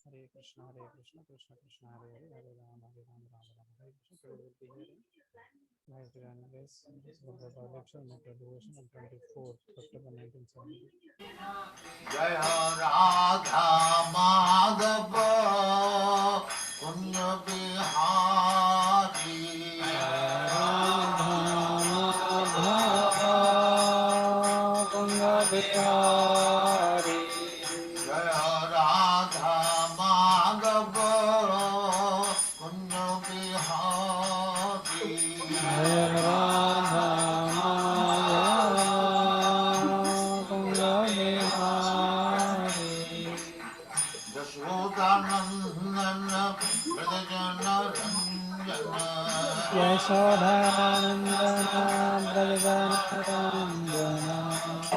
Hare Krishna, Krishna Krishna, Hare Hare, Hare Ram, Ram Ram, Hare Krishna. Today we will be hearing Mahesh Divine Grace, Bhagavad lecture, Metta Devotion on 24th October 1970. Jai Radha Madhava Punya Bihari Radha Madhava Punya Bihari Jai Radha Madhava Punya Bihari Jai Radha Madhava Punya Bihari Jashodanandana Pradajana Ranjana Yashodhanandana Brajana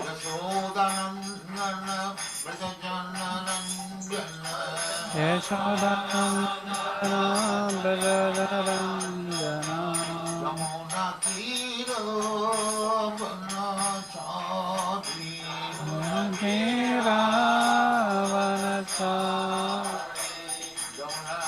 Jashodanandana Pradajana Ranjana Yashodhanandana Brajana Yamuna Tiro Vanachari Yamuna Tiro Vanachari Jaya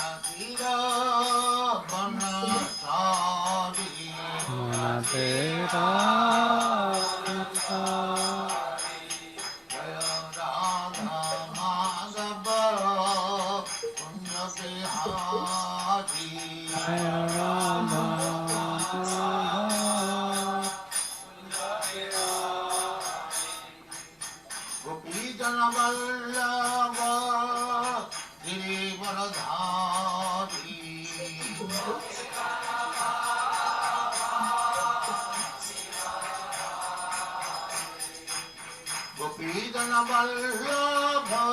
Radha Madhava Punya Bihari Gopi Jana Vallabha Girivaradhari Gopi Jana Vallabha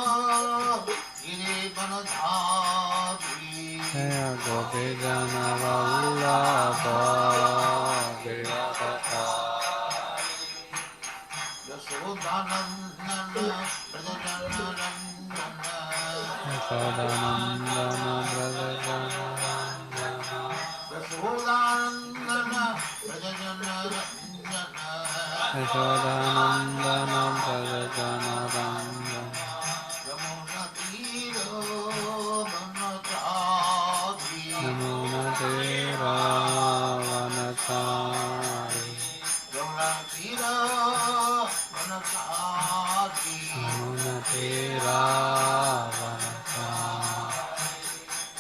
Girivaradhari Gopijana Vallabha Yasodhanandana Prajajana Ranjana Yashodhanandana Brajana Yasodhanandana Prajajana Ranjana Yashodhanandana Brajana Yamuna Tiro Vanachari Yamuna Vanachari Yamuna Tiro Vanachari Yamuna Vanachari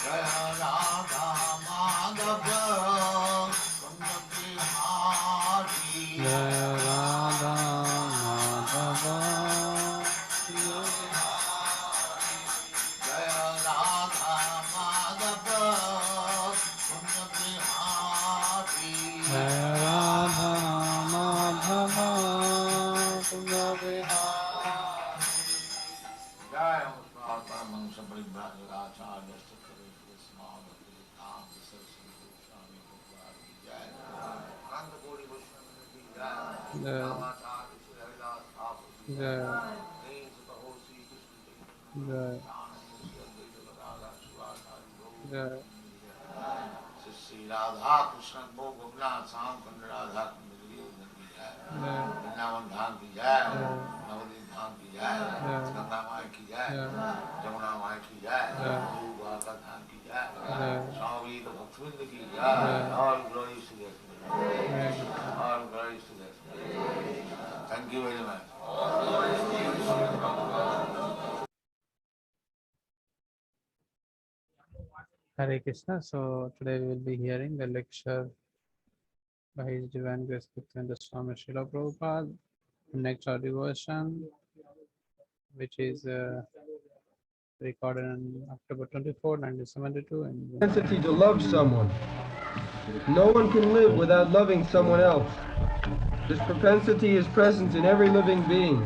Jaya Radha Madhava Punya Bihari Jaya Radha Madhava Jaya Radha Madhava Punya Bihari Jaya Radha Madhava Punya Bihari Jai Mahatma Mansa Paribhajaka Acharya Stakari Smavati Tam Saraswati Goswami Bhagavati Jai Ananda Kori Vaishnavati Jai Jai Ramacharya Sri Haridas Thakur Jai Nain Sutahosi Krishna Jai Jai Sri Advaita Gadadhar Shivacharya Jai Sri Radha Krishna Bhogavnath Sam Kanda Radha Kunda Giri Nandi Jai Vrindavan Dham Ki Jai Navadip Dham Ki Jai Ganga Mai Ki Jai Jamuna Mai Ki Jai Guru Dwarka Dham Ki Jai Swami Bhaktivinoda Ki Jai All glories to the All glories to the Thank you very much. Hare Krishna. So today we will be hearing the lecture by His Divine Grace Bhaktivinoda Swami Srila Prabhupada, the next audio version, which is recorded on October 24, 1972. And Propensity to love someone. No one can live without loving someone else. This propensity is present in every living being.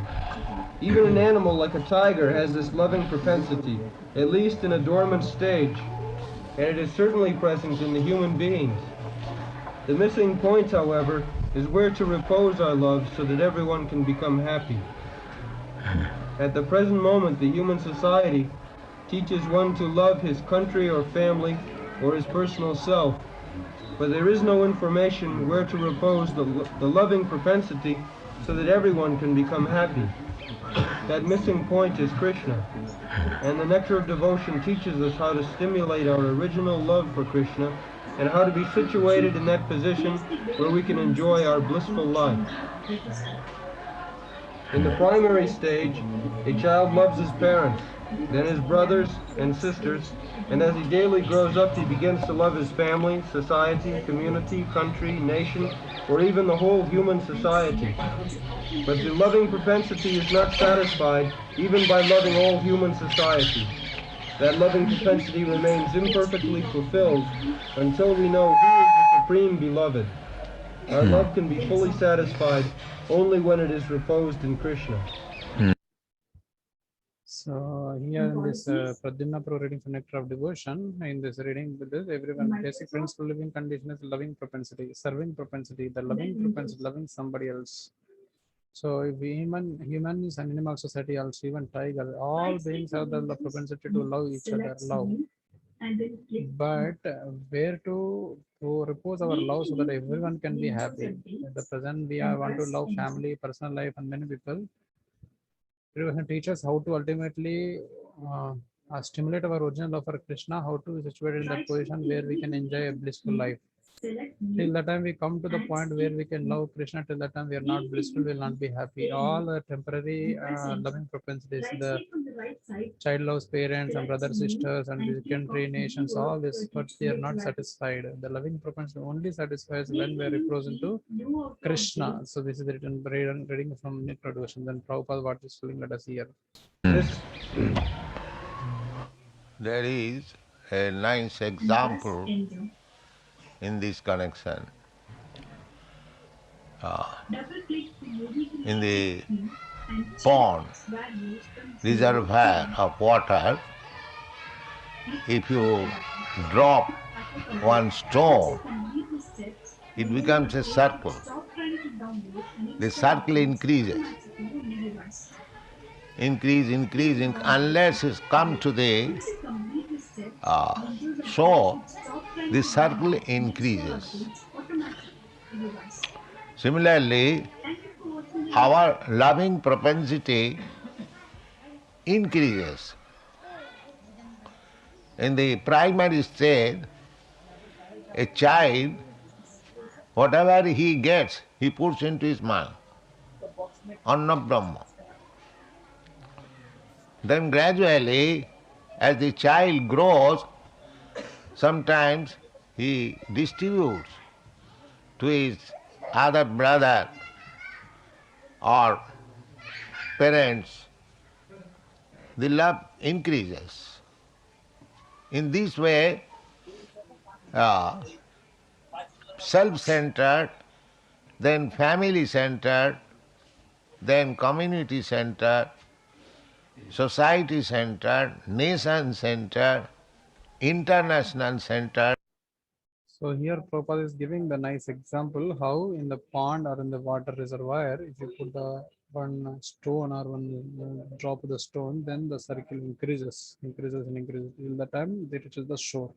Even an animal like a tiger has this loving propensity, at least in a dormant stage, and it is certainly present in the human beings. The missing point, however, is where to repose our love so that everyone can become happy. At the present moment, the human society teaches one to love his country or family or his personal self, but there is no information where to repose the loving propensity so that everyone can become happy. That missing point is Krishna. And the nectar of devotion teaches us how to stimulate our original love for Krishna and how to be situated in that position where we can enjoy our blissful life. In the primary stage, a child loves his parents, then his brothers and sisters, and as he daily grows up, he begins to love his family, society, community, country, nation, or even the whole human society. But the loving propensity is not satisfied even by loving all human society. That loving propensity remains imperfectly fulfilled until we know who is the Supreme Beloved. Our love can be fully satisfied only when it is reposed in Krishna. So here in this Pradyumna Pro reading for Nectar of Devotion, in this reading with this, everyone basic principle living condition is loving propensity, serving propensity, the loving propensity, loving somebody else. So if humans and animal society, also even tiger, all beings have the propensity to love each other, love. But where to repose our love so that everyone can be happy. At the present, we want to love family, personal life, and many people. Devotion teach us how to ultimately stimulate our original love for Krishna, how to be situated in that position where we can enjoy a blissful life. Till the time we come to the point where we can love Krishna, till the time we are not blissful, we will not be happy. All the temporary loving propensities, the child loves parents and brothers, sisters, and the country, nations, all this, but they are not satisfied. The loving propensity only satisfies when we are represented to Krishna. So this is the reading from Nectar Devotion. Then Prabhupada, what is feeling, let us hear. There is a nice example in this connection. In the pond, reservoir of water, if you drop one stone, it becomes a circle. The circle increases. Increase, unless it's come to the shore, the circle increases. Similarly, our loving propensity increases. In the primary stage, a child, whatever he gets, he puts into his mind. Anna Brahma. Then gradually, as the child grows, sometimes he distributes to his other brother or parents. The love increases. In this way, self-centered, then family-centered, then community-centered, society-centered, nation-centered, international-centered. So here Prabhupada is giving the nice example how in the pond or in the water reservoir, if you put the one stone or one drop of the stone, then the circle increases till the time it reaches the shore.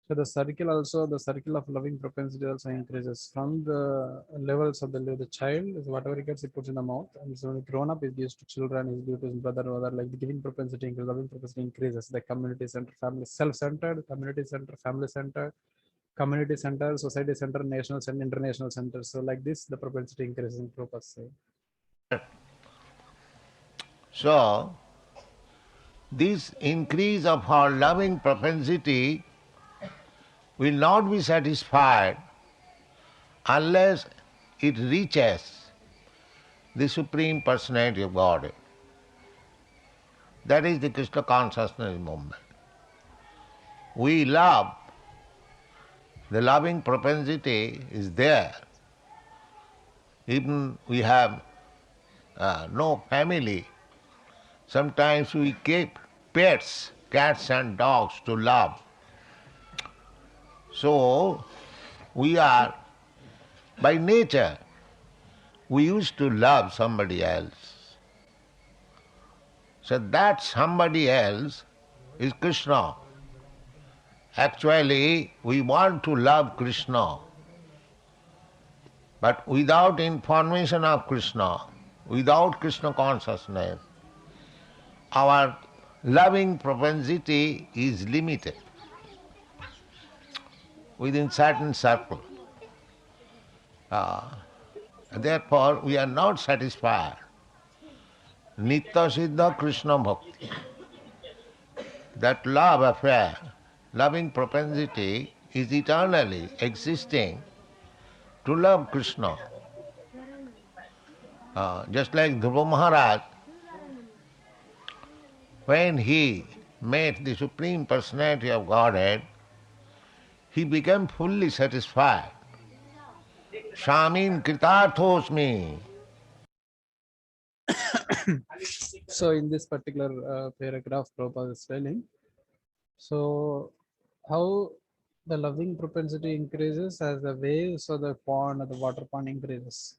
So the circle of loving propensity also increases from the levels of the child is whatever he gets, he puts in the mouth, and so when he grown up, he gives to children, he gives to his brother or other, like the giving propensity increases, loving propensity increases. The community center, family, self-centered, community center, family center, community center, society center, national center, international center. So like this, the propensity increases in Prabhupada say. So, this increase of our loving propensity will not be satisfied unless it reaches the Supreme Personality of Godhead. That is the Krishna consciousness movement. We love, the loving propensity is there. Even we have no family, sometimes we keep pets, cats and dogs to love. So, we are, by nature, we used to love somebody else. So that somebody else is Krishna. Actually, we want to love Krishna, but without information of Krishna, without Krishna consciousness, our loving propensity is limited within certain circle. Therefore, we are not satisfied. Nitya Siddha Krishna Bhakti. That love affair, loving propensity is eternally existing to love Krishna. Just like Dhruva Maharaj, when he met the Supreme Personality of Godhead, he became fully satisfied. Shamin Kritarthosmi. So in this particular paragraph, Prabhupada is telling, so how the loving propensity increases as the waves of the pond or the water pond increases.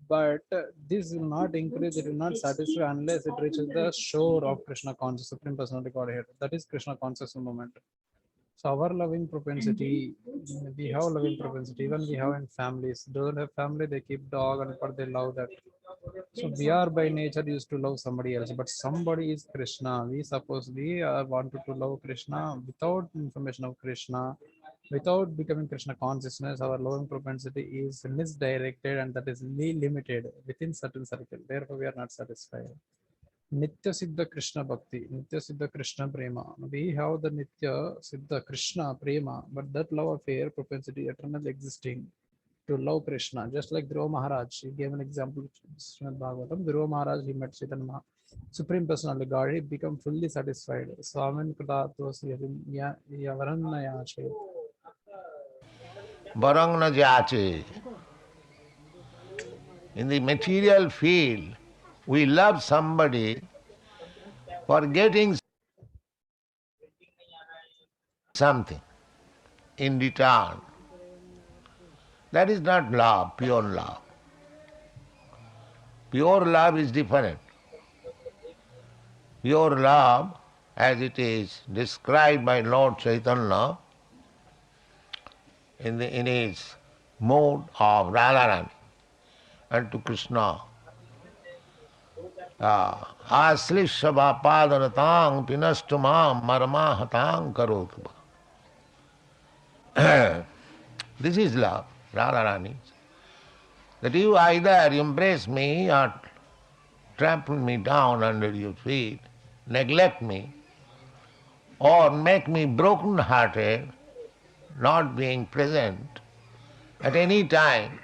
But this will not increase, it will not satisfy unless it reaches the shore of Krishna conscious, Supreme Personality Godhead. That is Krishna conscious moment. So our loving propensity, we have loving propensity, even we have in families. Those have family, they keep dog and but they love that. So we are by nature used to love somebody else, but somebody is Krishna. We suppose we wanted to love Krishna without information of Krishna, without becoming Krishna consciousness. Our loving propensity is misdirected, and that is limited within certain circle. Therefore, we are not satisfied. Nitya Siddha Krishna Bhakti, Nitya Siddha Krishna Prema. We have the Nitya Siddha Krishna Prema, but that love affair propensity eternally existing to love Krishna. Just like Dhruva Maharaj, he gave an example of Srimad Bhagavatam. Dhruva Maharaj, he met Chaitanya Supreme Personality God, he become fully satisfied. Swamin Kratatos Yavaranayache. Varangna Jache. In the material field, we love somebody for getting something in return. That is not love, pure love. Pure love is different. Pure love, as it is described by Lord Chaitanya in his mode of Radharani and to Krishna. Aslishya padanatang pinastumam marmahatang karotu. This is love, Radharani. That you either embrace me or trample me down under your feet, neglect me, or make me broken-hearted, not being present at any time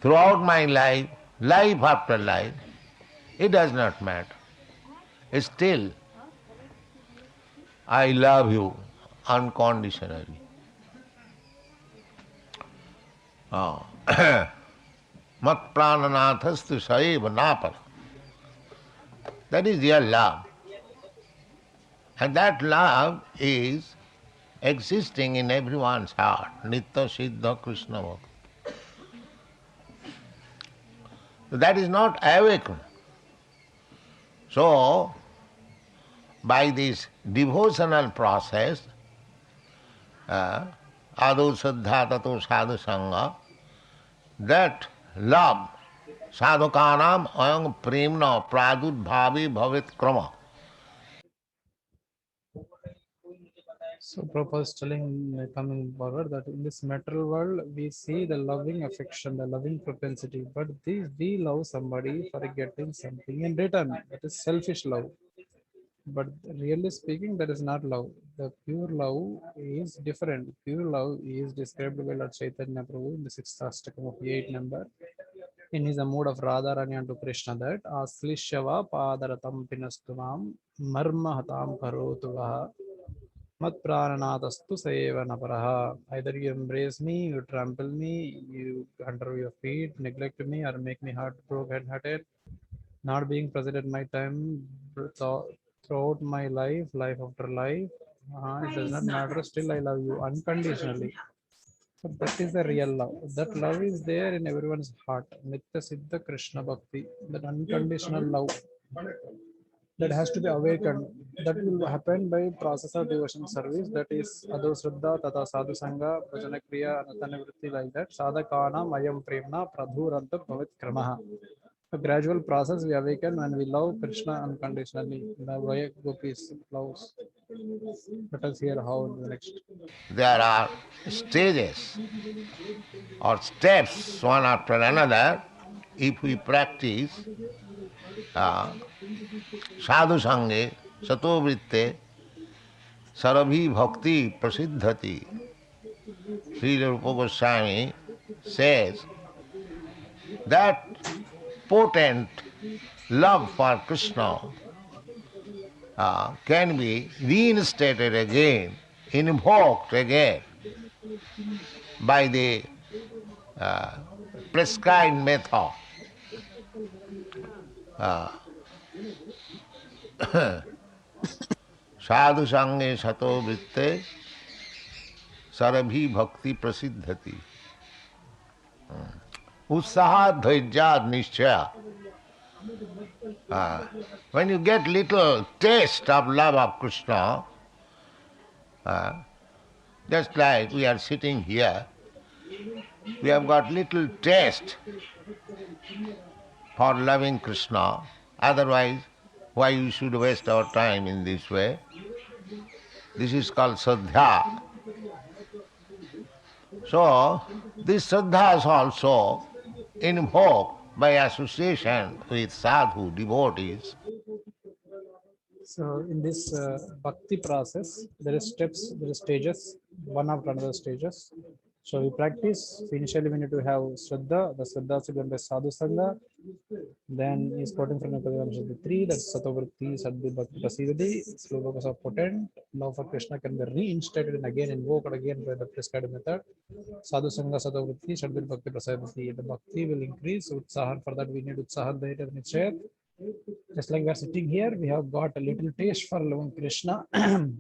throughout my life, life after life, it does not matter. Still, I love you unconditionally. Mat prananathastu saiva napara. That is your love. And that love is existing in everyone's heart. Nitya Siddha Krishna Bhakti. That is not awakened. So, by this devotional process, Adu Saddha Tato Sadhu Sangha, that love, sadhukanam ayam premna pradudbhavi bhavet krama. So Prabhupada is telling, coming forward, that in this material world, we see the loving affection, the loving propensity, but we love somebody for getting something in return. That is selfish love. But really speaking, that is not love. The pure love is different. Pure love is described by Lord Chaitanya Prabhu in the 6th Ashtakam of 8 number. In his mood of Radharani unto Krishna, that Aslishyava Padaratam Pinastumam Marma Hatam Karotuvaha Mat Prananadastu Seva Naparaha. Either you embrace me, you trample me, you under your feet, neglect me, or make me broken-hearted, not being present at my time throughout my life, life after life. It does not matter, still I love you unconditionally. So that is the real love. That love is there in everyone's heart. Nitya Siddha Krishna Bhakti, that unconditional love that has to be awakened. That will happen by process of devotion service. That is Ado Shraddha, Tata Sadhu Sangha, Bhajana Kriya, Anatana Vritti, like that. Sadhakana Mayam Premna Pradhuranta Bhavat Kramaha. A gradual process we awaken when we love Krishna unconditionally. The way gopis loves. Let us hear how in the next. There are stages or steps one after another if we practice sadhu sange sato vritte sarabhi bhakti prasiddhati. Sri Rupa Goswami says that potent love for Krishna can be reinstated again, invoked again by the prescribed method. Sadhu sange sato vritte sarabhi bhakti prasiddhati. Utsaha dhairya nishchaya. When you get little taste of love of Krishna, just like we are sitting here, we have got little taste for loving Krishna. Otherwise, why we should waste our time in this way? This is called Shraddha. So, this Shraddha is also invoked by association with sadhu, devotees. So in this bhakti process, there is steps, there is stages, one after another stages. So we practice. So initially, we need to have Shraddha. The Shraddha is given by Sadhu Sangha. Then is quoting from the 3, that's Satovritti, Sadhi Bhakti Prasidhati. Slokas are potent. Love for Krishna can be reinstated and again invoked again by the prescribed method. Sadhu Sangha Satovritti, Sadhi Bhakti Prasidhati. The Bhakti will increase. Utsahan, for that we need Utsahan Dhairya Nichayat. Just like we are sitting here, we have got a little taste for loving Krishna.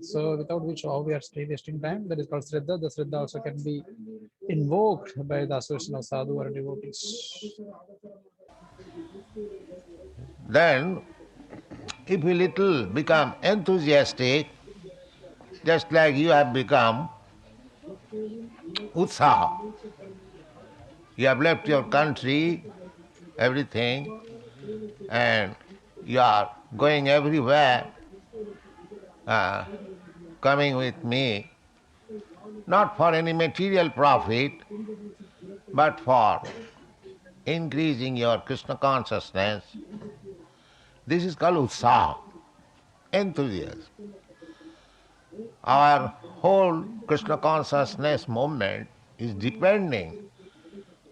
So without which how we are wasting time. That is called Shraddha. The Shraddha also can be invoked by the association of sadhu or devotees. Then, if you little become enthusiastic, just like you have become Utsaha, you have left your country, everything, and you are going everywhere, coming with me, not for any material profit, but for increasing your Krishna consciousness. This is called Utsaha, enthusiasm. Our whole Krishna consciousness movement is depending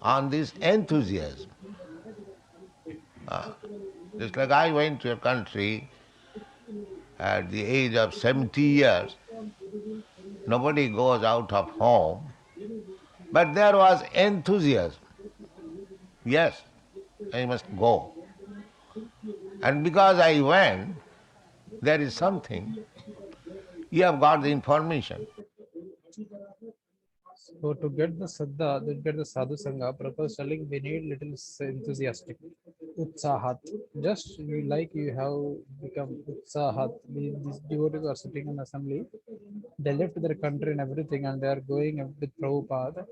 on this enthusiasm. Just like I went to a country at the age of 70 years, nobody goes out of home, but there was enthusiasm. Yes, I must go. And because I went, there is something. You have got the information. So to get the Saddha, to get the Sadhu Sangha, Prabhupada is telling we need little enthusiastic. Utsahat. Just like you have become Utsahat. These devotees are sitting in assembly. They left their country and everything and they are going with Prabhupada.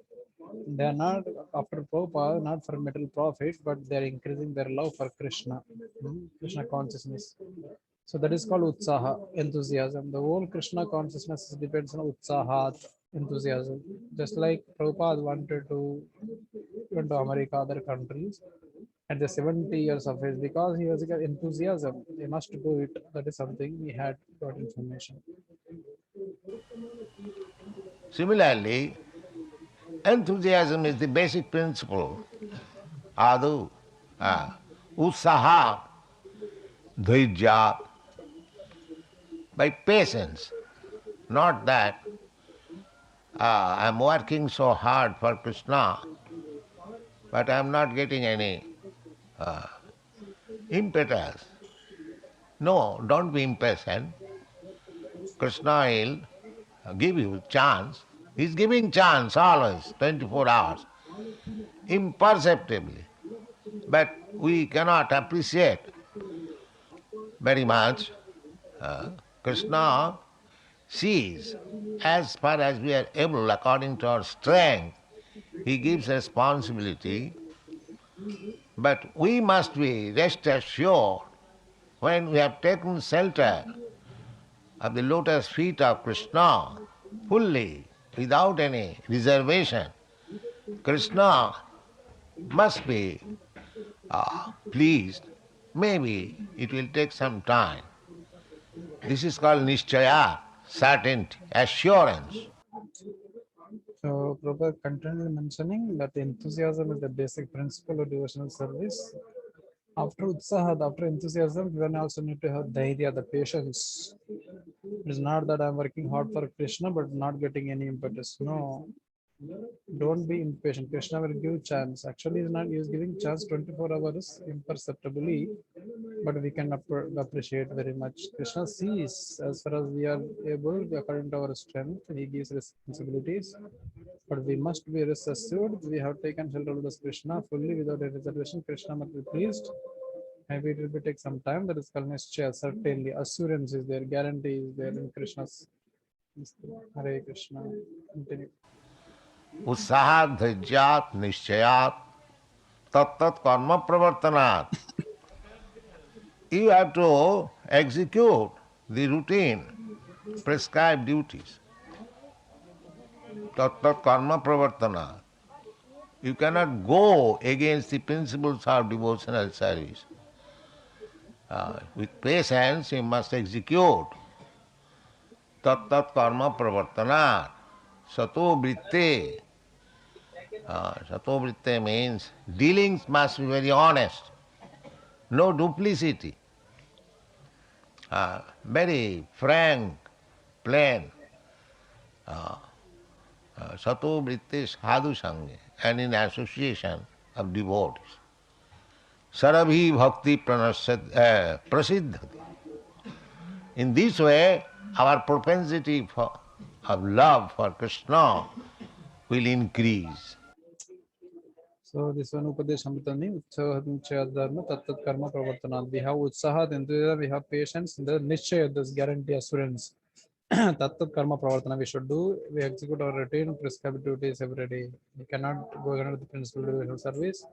They are not after Prabhupada, not for material profit, but they are increasing their love for Krishna, Krishna consciousness. So that is called Utsaha, enthusiasm. The whole Krishna consciousness depends on Utsahat, enthusiasm. Just like Prabhupada wanted to went to America, other countries, at the 70 years of age, because he was enthusiasm, he must do it. That is something we had got information. Similarly, enthusiasm is the basic principle. Adu, Utsaha, Dhairya, by patience. Not that I am working so hard for Krishna, but I am not getting any impetus. No, don't be impatient. Krishna will give you chance. He is giving chance always, 24 hours, imperceptibly. But we cannot appreciate very much. Krishna sees as far as we are able, according to our strength. He gives responsibility But we must be rest assured when we have taken shelter of the lotus feet of Krishna fully, without any reservation, Krishna must be pleased. Maybe it will take some time. This is called nishchaya, certainty, assurance. So Prabhupada continually mentioning that enthusiasm is the basic principle of devotional service. After utsaha, after enthusiasm, we also need to have dhairya, the patience. It is not that I'm working hard for Krishna but not getting any impetus. No, don't be impatient. Krishna will give chance. Actually, he is giving chance 24 hours imperceptibly, but we can appreciate very much. Krishna sees as far as we are able, according to our strength, he gives responsibilities. But we must be rest assured we have taken shelter of this Krishna fully without a reservation. Krishna must be pleased. Maybe it will take some time. That is called nishchaya. Certainly, assurance is there, guarantee is there in Krishna's. Hare Krishna. Continue. Utsahat dhajyat nishchayat tat karma pravartanat. You have to execute the routine, prescribed duties. Tat karma pravartanat. You cannot go against the principles of devotional service. With patience, you must execute. Tat karma pravartanat. Sato vritte. Sato vritte means dealings must be very honest. No duplicity. Very frank, plain. Sato vritte sadhu sange, and in association of devotees. Sarabhi bhakti prasiddhati. In this way, our propensity of love for Krishna will increase. So this one Upadeshamritani, Utsaha Dharma, Tattat Karma Pravartana. We have Utsaha, then we have patience, the Nishchaya, this guarantee assurance. Tattat Karma Pravartana we should do. We execute our routine prescribed duties every day. We cannot go against the principle of devotional service.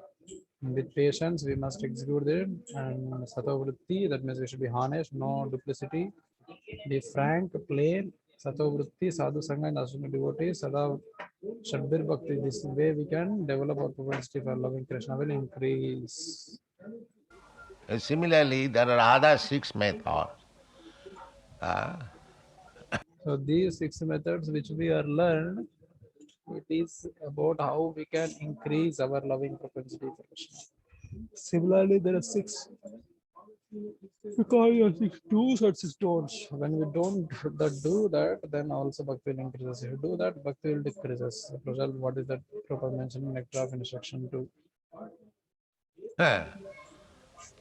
With patience, we must execute it. And Satovritti, that means we should be honest, no duplicity. Be frank, plain. Satovritti, Sadhu Sangha, and Asuna devotees, Sada Shadbir Bhakti. This way we can develop our propensity for loving Krishna will increase. Similarly, there are other 6 methods. So these 6 methods which we are learned, it is about how we can increase our loving propensity for Krishna. Similarly, there are 6. We call it 6 do's or 6 don'ts. When we don't do that, then also bhakti will increase. If you do that, bhakti will decrease. Result, what is that proper mention in Nectar of Instruction 2?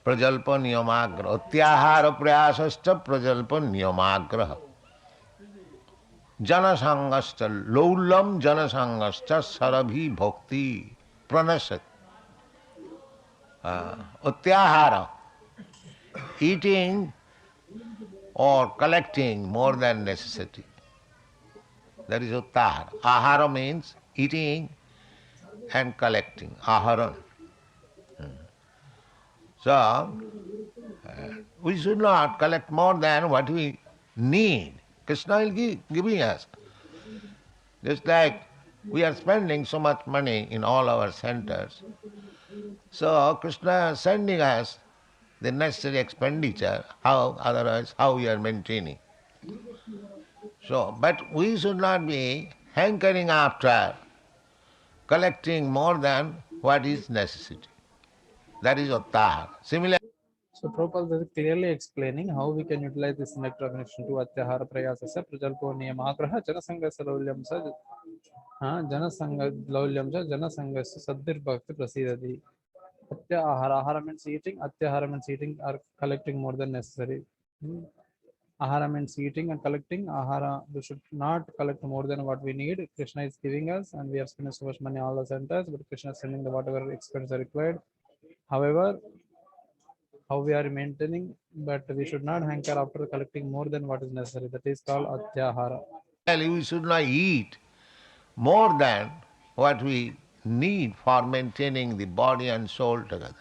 प्रजल्प नियमाग्रह अत्याहार प्रयासश्च प्रजल्प नियमाग्रह जनसंगश्च लौल्यम जनसंगश्च सरभि भक्ति प्रणश्यति. Atyahara, eating or collecting more than necessity. That is uttahara. Ahara means eating and collecting. Ahara. So, we should not collect more than what we need. Krishna will giving us. Just like we are spending so much money in all our centers. So Krishna is sending us the necessary expenditure, otherwise how we are maintaining. So, but we should not be hankering after collecting more than what is necessity. That is uttahara. Similarly, so Prabhupada is clearly explaining how we can utilize this nectar of connection to Atyahara Prayasasya Prajalpo Niyamagraha Janasangasya Laulyamsa Janasanga Laulyamsa Janasangasya Saddir Bhakti Prasidati. Atyahara, ahara means eating, atyahara means eating or collecting more than necessary. Ahara means eating and collecting. Ahara, we should not collect more than what we need. Krishna is giving us and we are spending so much money in all the centers, but Krishna is sending the whatever expenses are required. However, how we are maintaining, but we should not hanker after collecting more than what is necessary. That is called atyahara. we should not eat more than what we need for maintaining the body and soul together.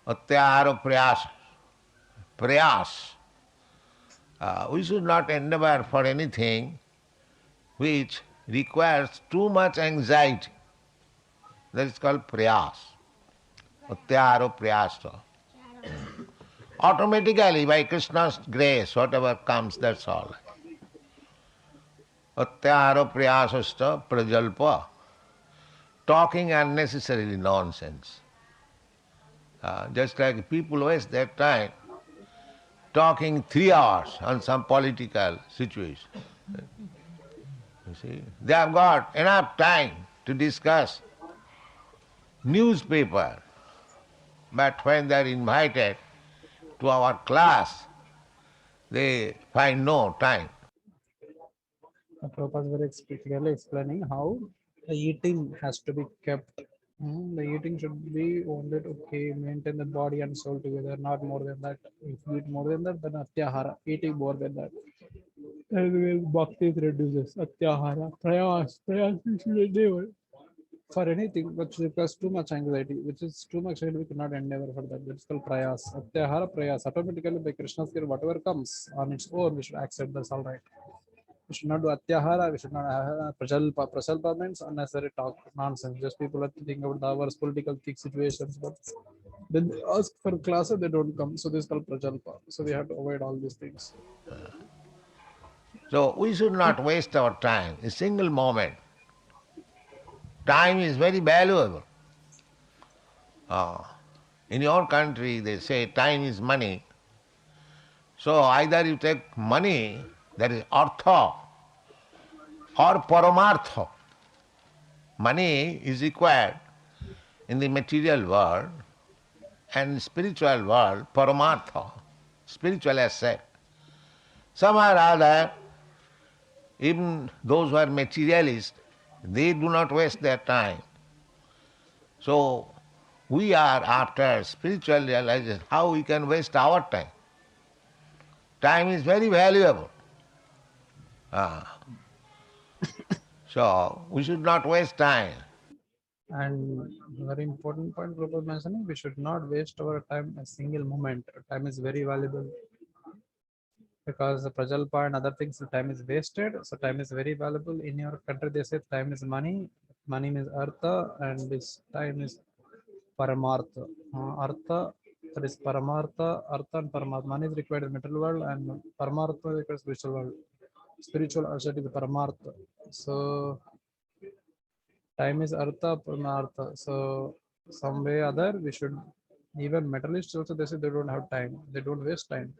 Atyahara prayas. Prayas. We should not endeavor for anything which requires too much anxiety. That is called prayas. Atyahara prayasa. Automatically, by Krishna's grace, whatever comes, that's all. Atyahara prayasasta prajalpa. Talking unnecessarily nonsense. Just like people waste their time talking 3 hours on some political situation. You see, they have got enough time to discuss newspaper, but when they are invited to our class, they find no time. Prabhupada was very clearly explaining how the eating has to be kept. The eating should be only to maintain the body and soul together, not more than that. If you eat more than that, then atyahara, eating more than that. And when bhakti reduces atyahara, prayas we should endeavor for anything which requires too much anxiety, which is too much anxiety, we cannot endeavor for that. It's called prayas. Atyahara prayas. Automatically by Krishna's care, whatever comes on its own, we should accept. That's all right. We should not do atyahara, we should not have prajalpa. Prajalpa means unnecessary talk, nonsense. Just people have to think about the hours, political thick situations, but then they ask for classes, they don't come. So this is called prajalpa. So we have to avoid all these things. So we should not waste our time, a single moment. Time is very valuable. In your country, they say time is money. So either you take money, that is artha, or paramartha. Money is required in the material world, and spiritual world, paramartha, spiritual asset. Somehow or other, even those who are materialists, they do not waste their time. So we are after spiritual realization, how we can waste our time. Time is very valuable. So we should not waste time. And very important point Prabhupada mentioning, we should not waste our time a single moment. Time is very valuable. Because the prajalpa and other things, the time is wasted. So time is very valuable. In your country, they say time is money. Money means artha, and this time is paramartha. Artha, that is paramartha, artha and paramartha. Money is required in the material world, and paramartha is required in the spiritual world. Spiritual asset is paramartha. So time is artha, paramartha. So some way or other, we should, even materialists also, they say they don't have time. They don't waste time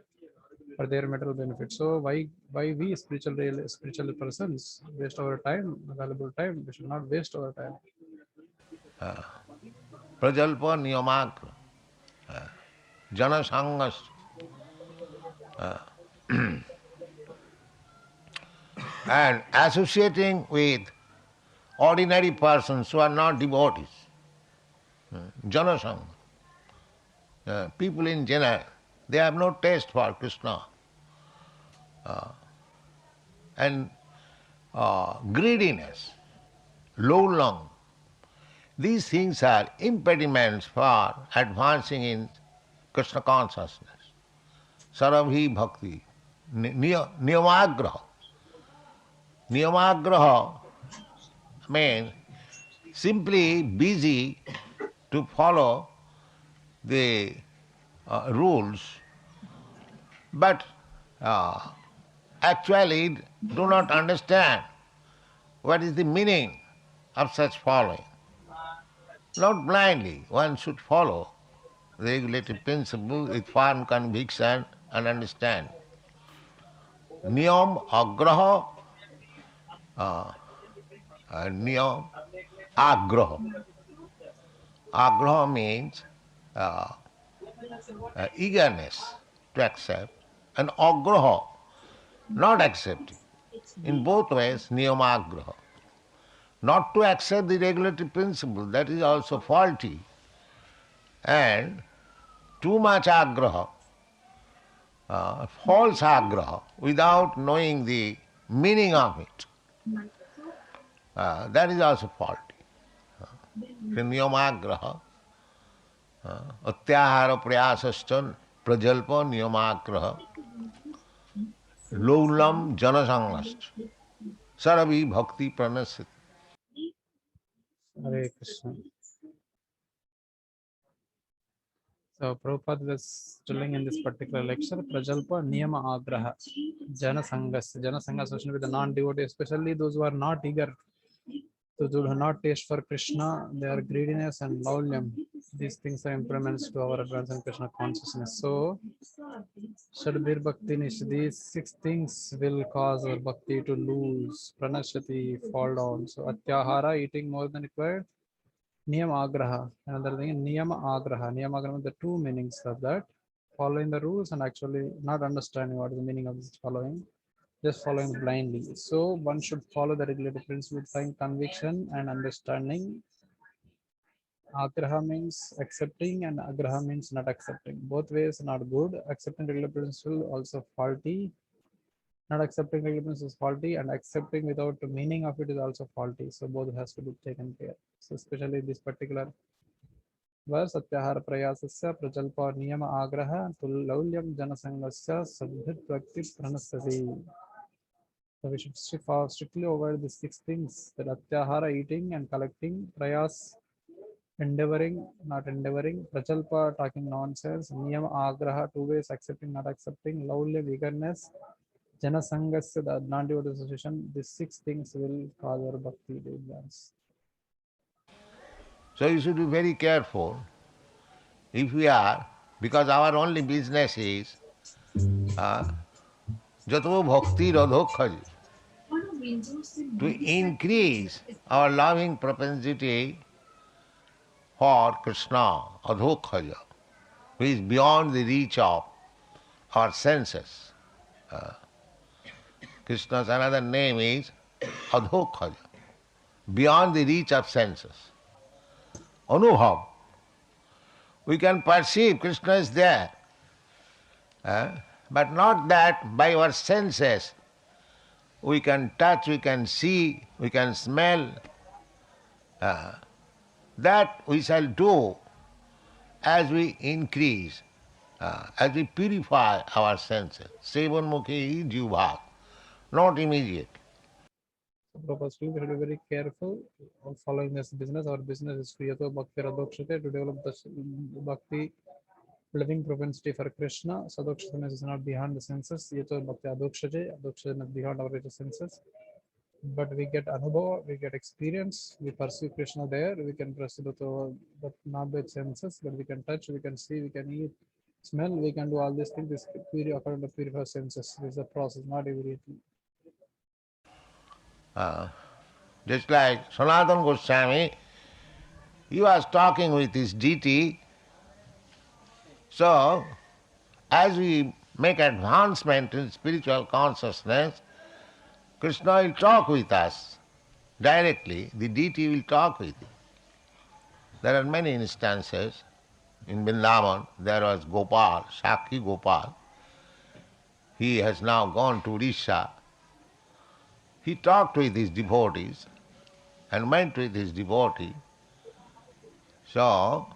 for their material benefit. So why we spiritual persons waste our time, valuable time? We should not waste our time. Prajalpa niyamakra, jana sangas. And associating with ordinary persons who are not devotees. Janasanga. People in general, they have no taste for Krishna. And greediness, low lung. These things are impediments for advancing in Krishna consciousness. Sarabhi bhakti, niyamagraha. Niyamagraha means simply busy to follow the rules, but actually do not understand what is the meaning of such following. Not blindly, one should follow the regulative principle with firm conviction and understand. Niyam agraha, niyam agraha. Agraha means eagerness to accept, and agraha, not accepting. In both ways, niyamagraha. Not to accept the regulative principle, that is also faulty. And too much agraha, false agraha, without knowing the meaning of it, that is also faulty. Niyamagraha, अत्याहार प्रयासश्च प्रजल्प नियमाग्रह लौलम जनसंगश्च सरभी भक्ति प्रणश्यति. Hare Krishna. So Prabhupada was telling in this particular lecture, Prajalpa Niyama Agraha, Jana Sanghas. Jana Sangha associated with the non-devotee, especially those who are not eager, those who do not taste for Krishna, their greediness and laulyam. These things are impediments to our advance in Krishna consciousness. So, Shadbir Bhakti Nish, these 6 things will cause our bhakti to lose, pranashati, fall down. So, Atyahara, eating more than required. Niyama Agraha. Another thing, Niyama Agraha. Niyama Agraha, the 2 meanings of that. Following the rules and actually not understanding what is the meaning of this following, just following blindly. So one should follow the regulated principle with fine conviction and understanding. Agraha means accepting and agraha means not accepting. Both ways not good. Accepting regulated principle also faulty. Not accepting regular principle is faulty, and accepting without the meaning of it is also faulty. So both has to be taken care. So especially this particular verse, Satyahara Prayasasya Prajalpa Niyama Agraha Tullaulyam Janasangasya Sadhit Bhakti Pranasati. So we should strictly avoid these 6 things: that Atyahara, eating and collecting, Prayas, endeavoring, not endeavoring, Prajalpa, talking nonsense, Niyama Agraha, 2 ways, accepting, not accepting, Laulyam, eagerness, Janasangasya, the non-devotee association. These 6 things will cause our bhakti to advance. So you should be very careful. If we are, because our only business is jato bhakti radhokhaji, to increase our loving propensity for Krishna, adhokhaja, who is beyond the reach of our senses. Krishna's another name is adhokhaja, beyond the reach of senses. Anubhav. We can perceive Krishna is there, but not that by our senses we can touch, we can see, we can smell. That we shall do as we increase, as we purify our senses. Sevanmukhi jivbhav, not immediate. So purposely we should be very careful of following this business. Our business is Kriyato Bhakti Radhokshite, to develop the bhakti living propensity for Krishna. Sadokshite is not beyond the senses. Yato Bhakti Adokshite, Adokshite is not beyond our senses. But we get anubhava, we get experience, we pursue Krishna there, we can pursue but not by senses, but we can touch, we can see, we can eat, smell, we can do all these things. This according to purify senses. This is a process, not immediately. Just like Sanatana Goswami, he was talking with his deity. So, as we make advancement in spiritual consciousness, Krishna will talk with us directly, the deity will talk with you. There are many instances. In Vrindavan, there was Gopal, Sakhi Gopal. He has now gone to Odisha. He talked with his devotees and went with his devotee. So,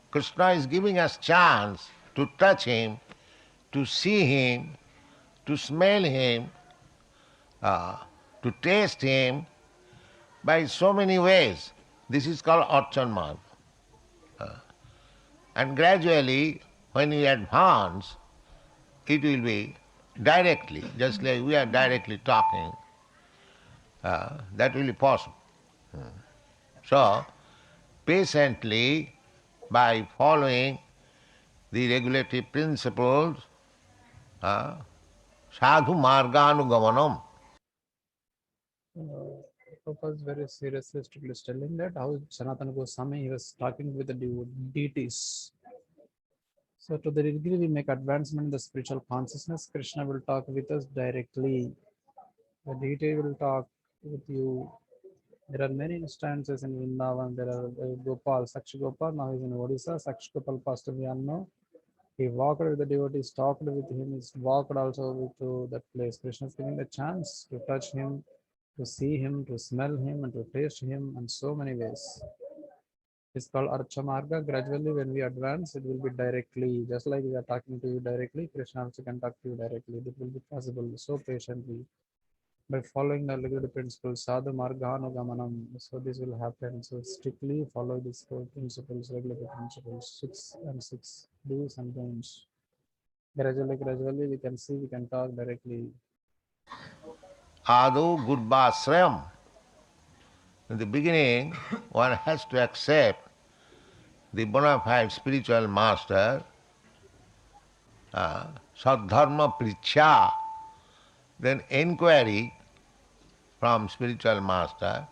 Krishna is giving us chance to touch him, to see him, to smell him, to taste him by so many ways. This is called Archan Marga. And gradually, when we advance, it will be directly, just like we are directly talking. That will be possible. So, patiently, by following the regulative principles, sadhu marganugamanam. Prabhupada very seriously strictly telling that how Sanatana Goswami, he was talking with the deities. So to the degree we make advancement in the spiritual consciousness, Krishna will talk with us directly. The deity will talk with you. There are many instances in Vrindavan. There are Gopal, Sakshi Gopal, now he's in Odisha. Sakshi Gopal passed away unknown. He walked with the devotees, talked with him, he walked also to that place. Krishna is giving the chance to touch him, to see him, to smell him, and to taste him in so many ways. It's called Archa Marga. Gradually, when we advance, it will be directly, just like we are talking to you directly, Krishna also can talk to you directly. It will be possible so patiently by following the regular principles, sadhu marganugamanam. So this will happen. So strictly follow these four principles, regular principles, 6 do's and don'ts. Gradually, we can see, we can talk directly. Adu Gurvasrayam. In the beginning, one has to accept the bona fide spiritual master, Sadharma Pricha, then inquiry from spiritual master,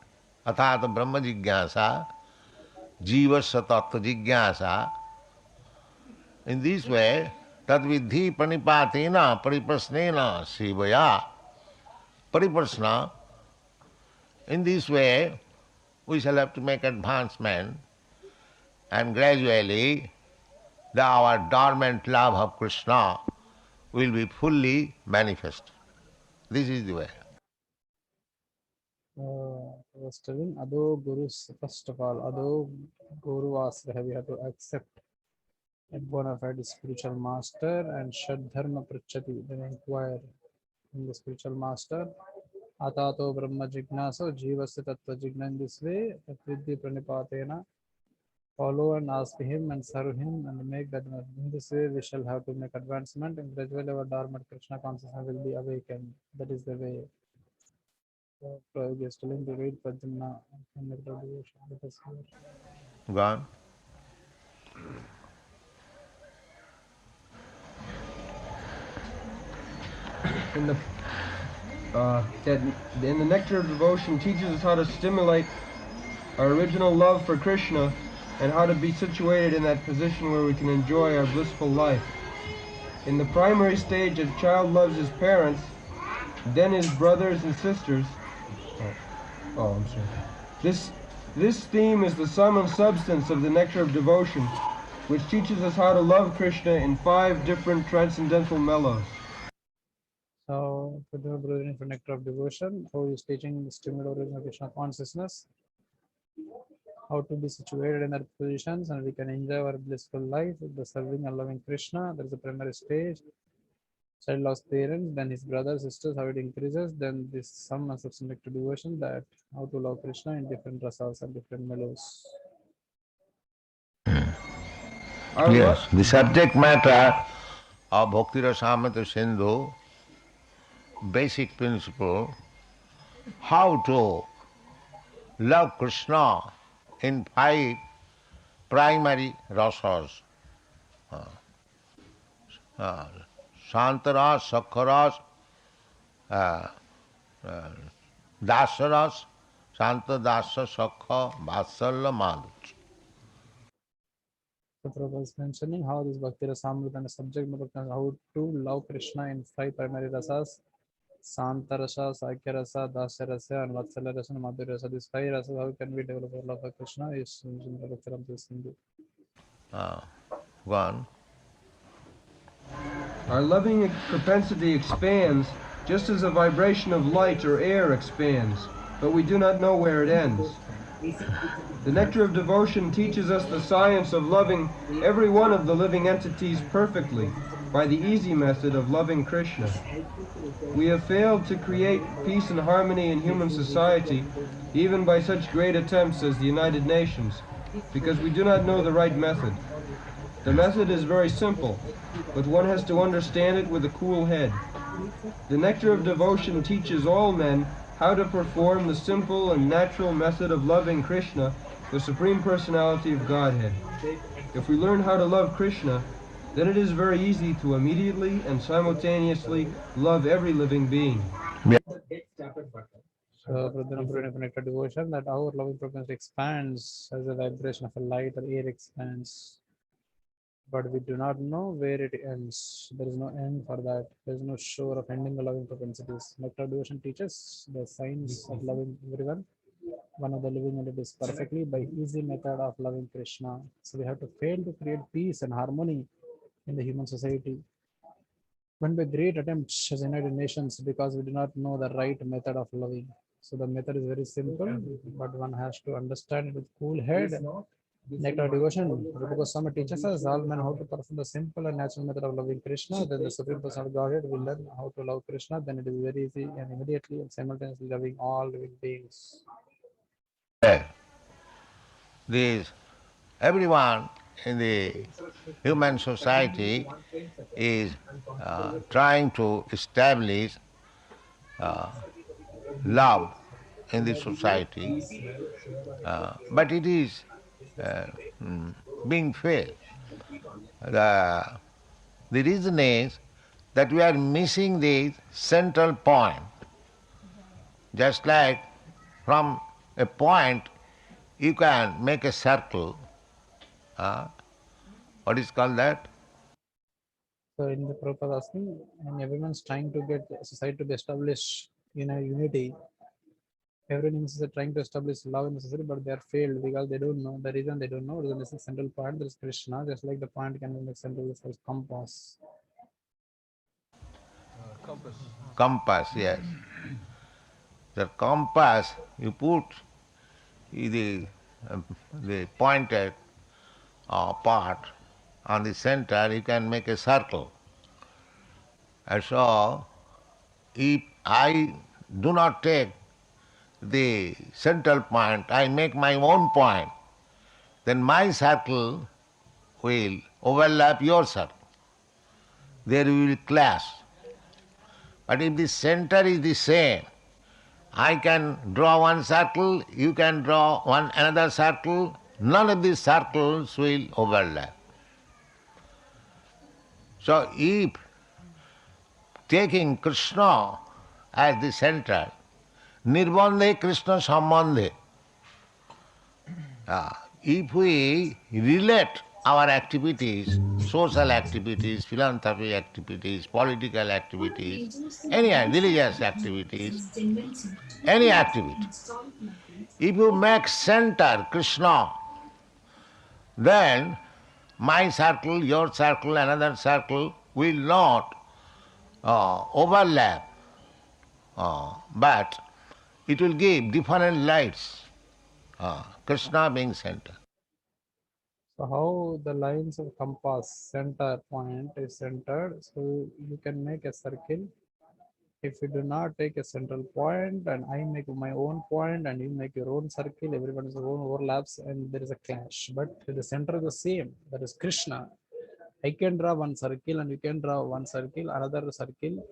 Athata Brahma Jigyasa, Jivasya Tattva Jigyasa. In this way, Tadvidhi Pranipatena Pariprasnena Sivaya Pariprasna. In this way, we shall have to make advancement, and gradually our dormant love of Krishna will be fully manifest. This is the way. Was telling Ado Gurus, first of all, Ado Guru Asra, we have to accept a bona fide spiritual master, and Shadharma Prachati, then inquire in the spiritual master. Atato Brahma Jignaso, Jivasya Tattva Jigna. In this way, Vidhi Pranipatena, follow and ask him and serve him and make that. In this way, we shall have to make advancement, and gradually our dormant Krishna consciousness will be awakened. That is the way. Prabhupada is telling to read Padma and the devotion. Let us hear. Gone. In the Nectar of Devotion teaches us how to stimulate our original love for Krishna and how to be situated in that position where we can enjoy our blissful life. In the primary stage, a child loves his parents, then his brothers and sisters. I'm sorry. This theme is the sum and substance of the Nectar of Devotion, which teaches us how to love Krishna in 5 different transcendental mellows. So, Brother for Nectar of Devotion, how is teaching the stimulation of Krishna consciousness, how to be situated in that positions, and we can enjoy our blissful life with the serving and loving Krishna. There is a primary stage. Child loves parents, then his brothers, sisters, how it increases, then this sum and substance Nectar Devotion, that how to love Krishna in different rasas and different mellows. Yes, the subject matter of Bhakti Rasamrita Sindhu, basic principle, how to love Krishna in 5 primary rasas. Shantaras, Sakharas, Dasaras, Shanta, Dasa, Sakha, Vatsalya, Madhurya. So Prabhupada is mentioning how this Bhakti Rasamrita and the subject matter, how to love Krishna in 5 primary rasas, Santa Rasa, Sakya Rasa, Dasya Rasa, and Vatsalya Rasa, and Madhurya Rasa. These 5 rasas, how can we develop our love for Krishna is mentioned in the Bhakti Rasamrita Sindhu. One. Our loving propensity expands just as a vibration of light or air expands, but we do not know where it ends. The Nectar of Devotion teaches us the science of loving every one of the living entities perfectly by the easy method of loving Krishna. We have failed to create peace and harmony in human society, even by such great attempts as the United Nations, because we do not know the right method. The method is very simple, but one has to understand it with a cool head. The Nectar of Devotion teaches all men how to perform the simple and natural method of loving Krishna, the Supreme Personality of Godhead. If we learn how to love Krishna, then it is very easy to immediately and simultaneously love every living being. So, Brother Nectar Devotion, that our loving propensity expands as the vibration of a light or air expands. But we do not know where it ends. There is no end for that. There is no shore of ending the loving propensities. Nectar Devotion teaches the science of loving everyone, one of the living entities perfectly by easy method of loving Krishna. So we have to fail to create peace and harmony in the human society. When by great attempts as United Nations, because we do not know the right method of loving. So the method is very simple, but one has to understand it with cool head Nectar devotion. Rupa Goswami teaches us all men how to perform the simple and natural method of loving Krishna. Then the Supreme Person of Godhead will learn how to love Krishna. Then it is very easy and immediately and simultaneously loving all living beings. This everyone in the human society is trying to establish love in the society, but it is being failed. The reason is that we are missing the central point. Just like from a point you can make a circle. What is called that? So in the Prabhupada asking, and everyone's trying to get society to be established in a unity. Everyone is trying to establish love in the society, but they are failed because they don't know. The reason they don't know is the central point. There is Krishna, just like the point can be the central as compass. Compass, yes. The compass you put the pointed part on the center, you can make a circle. And so, if I do not take the central point, I make my own point, then my circle will overlap your circle. There we will clash. But if the center is the same, I can draw one circle, you can draw another circle, none of these circles will overlap. So if taking Krishna as the center, nirbandhe Krishna sambandhe, if we relate our activities, social activities, philanthropy activities, political activities, any religious activities, any activity, if you make center Krishna, then my circle, your circle, another circle will not overlap, but it will give different lights, Krishna being center. So how the lines of compass center point is centered, so you can make a circle. If you do not take a central point and I make my own point and you make your own circle, everyone's own overlaps and there is a clash. But the center is the same, that is Krishna. I can draw one circle and you can draw one circle, another circle.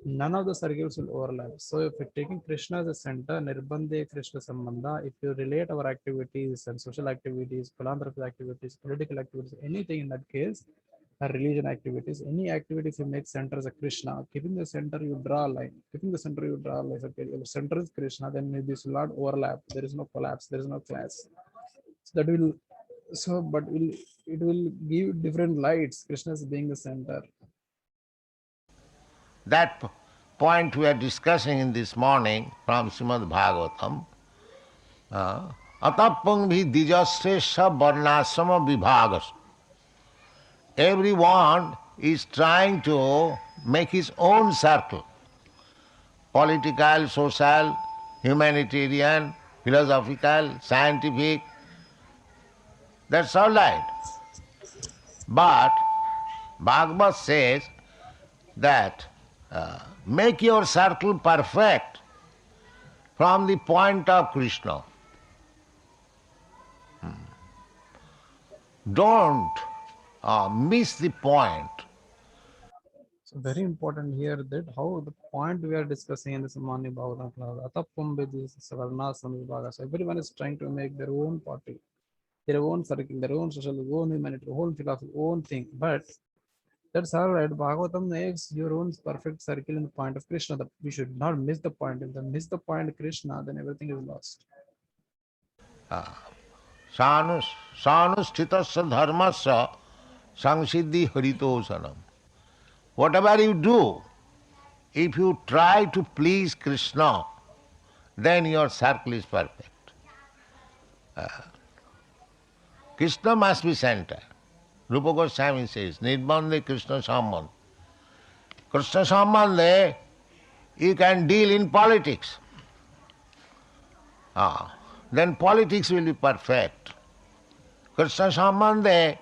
None of the circles will overlap. So if you're taking Krishna as a center, Nirbandhe Krishna Sambandha, if you relate our activities and social activities, philanthropy activities, political activities, anything in that case, religion activities, any activity if you make center as a Krishna, keeping the center you draw a line, keeping the center you draw a line. Okay, if center is Krishna, then maybe this will not overlap. There is no collapse, there is no clash. So that will it will give different lights. Krishna is being the center. That point we are discussing in this morning from Srimad Bhagavatam. Atapang bhi dijasresha varnasama vibhagas. Everyone is trying to make his own circle. Political, social, humanitarian, philosophical, scientific. That's all right. But Bhagavad says that make your circle perfect from the point of Krishna. Don't miss the point. So very important here that how the point we are discussing in this morning Bhagavatam class, so everyone is trying to make their own party, their own circle, their own social, their own humanity, their own philosophy, own thing. But that's all right. Bhagavatam makes your own perfect circle in the point of Krishna. That we should not miss the point. If we miss the point Krishna, then everything is lost. Sanusthitasa dharmasya samsiddhi haritosanam. Whatever you do, if you try to please Krishna, then your circle is perfect. Krishna must be center. Rupa Goswami says, Nirbandhe Krishna Sambandha. Krishna Sambandha, you can deal in politics. Then politics will be perfect. Krishna Sambandhe,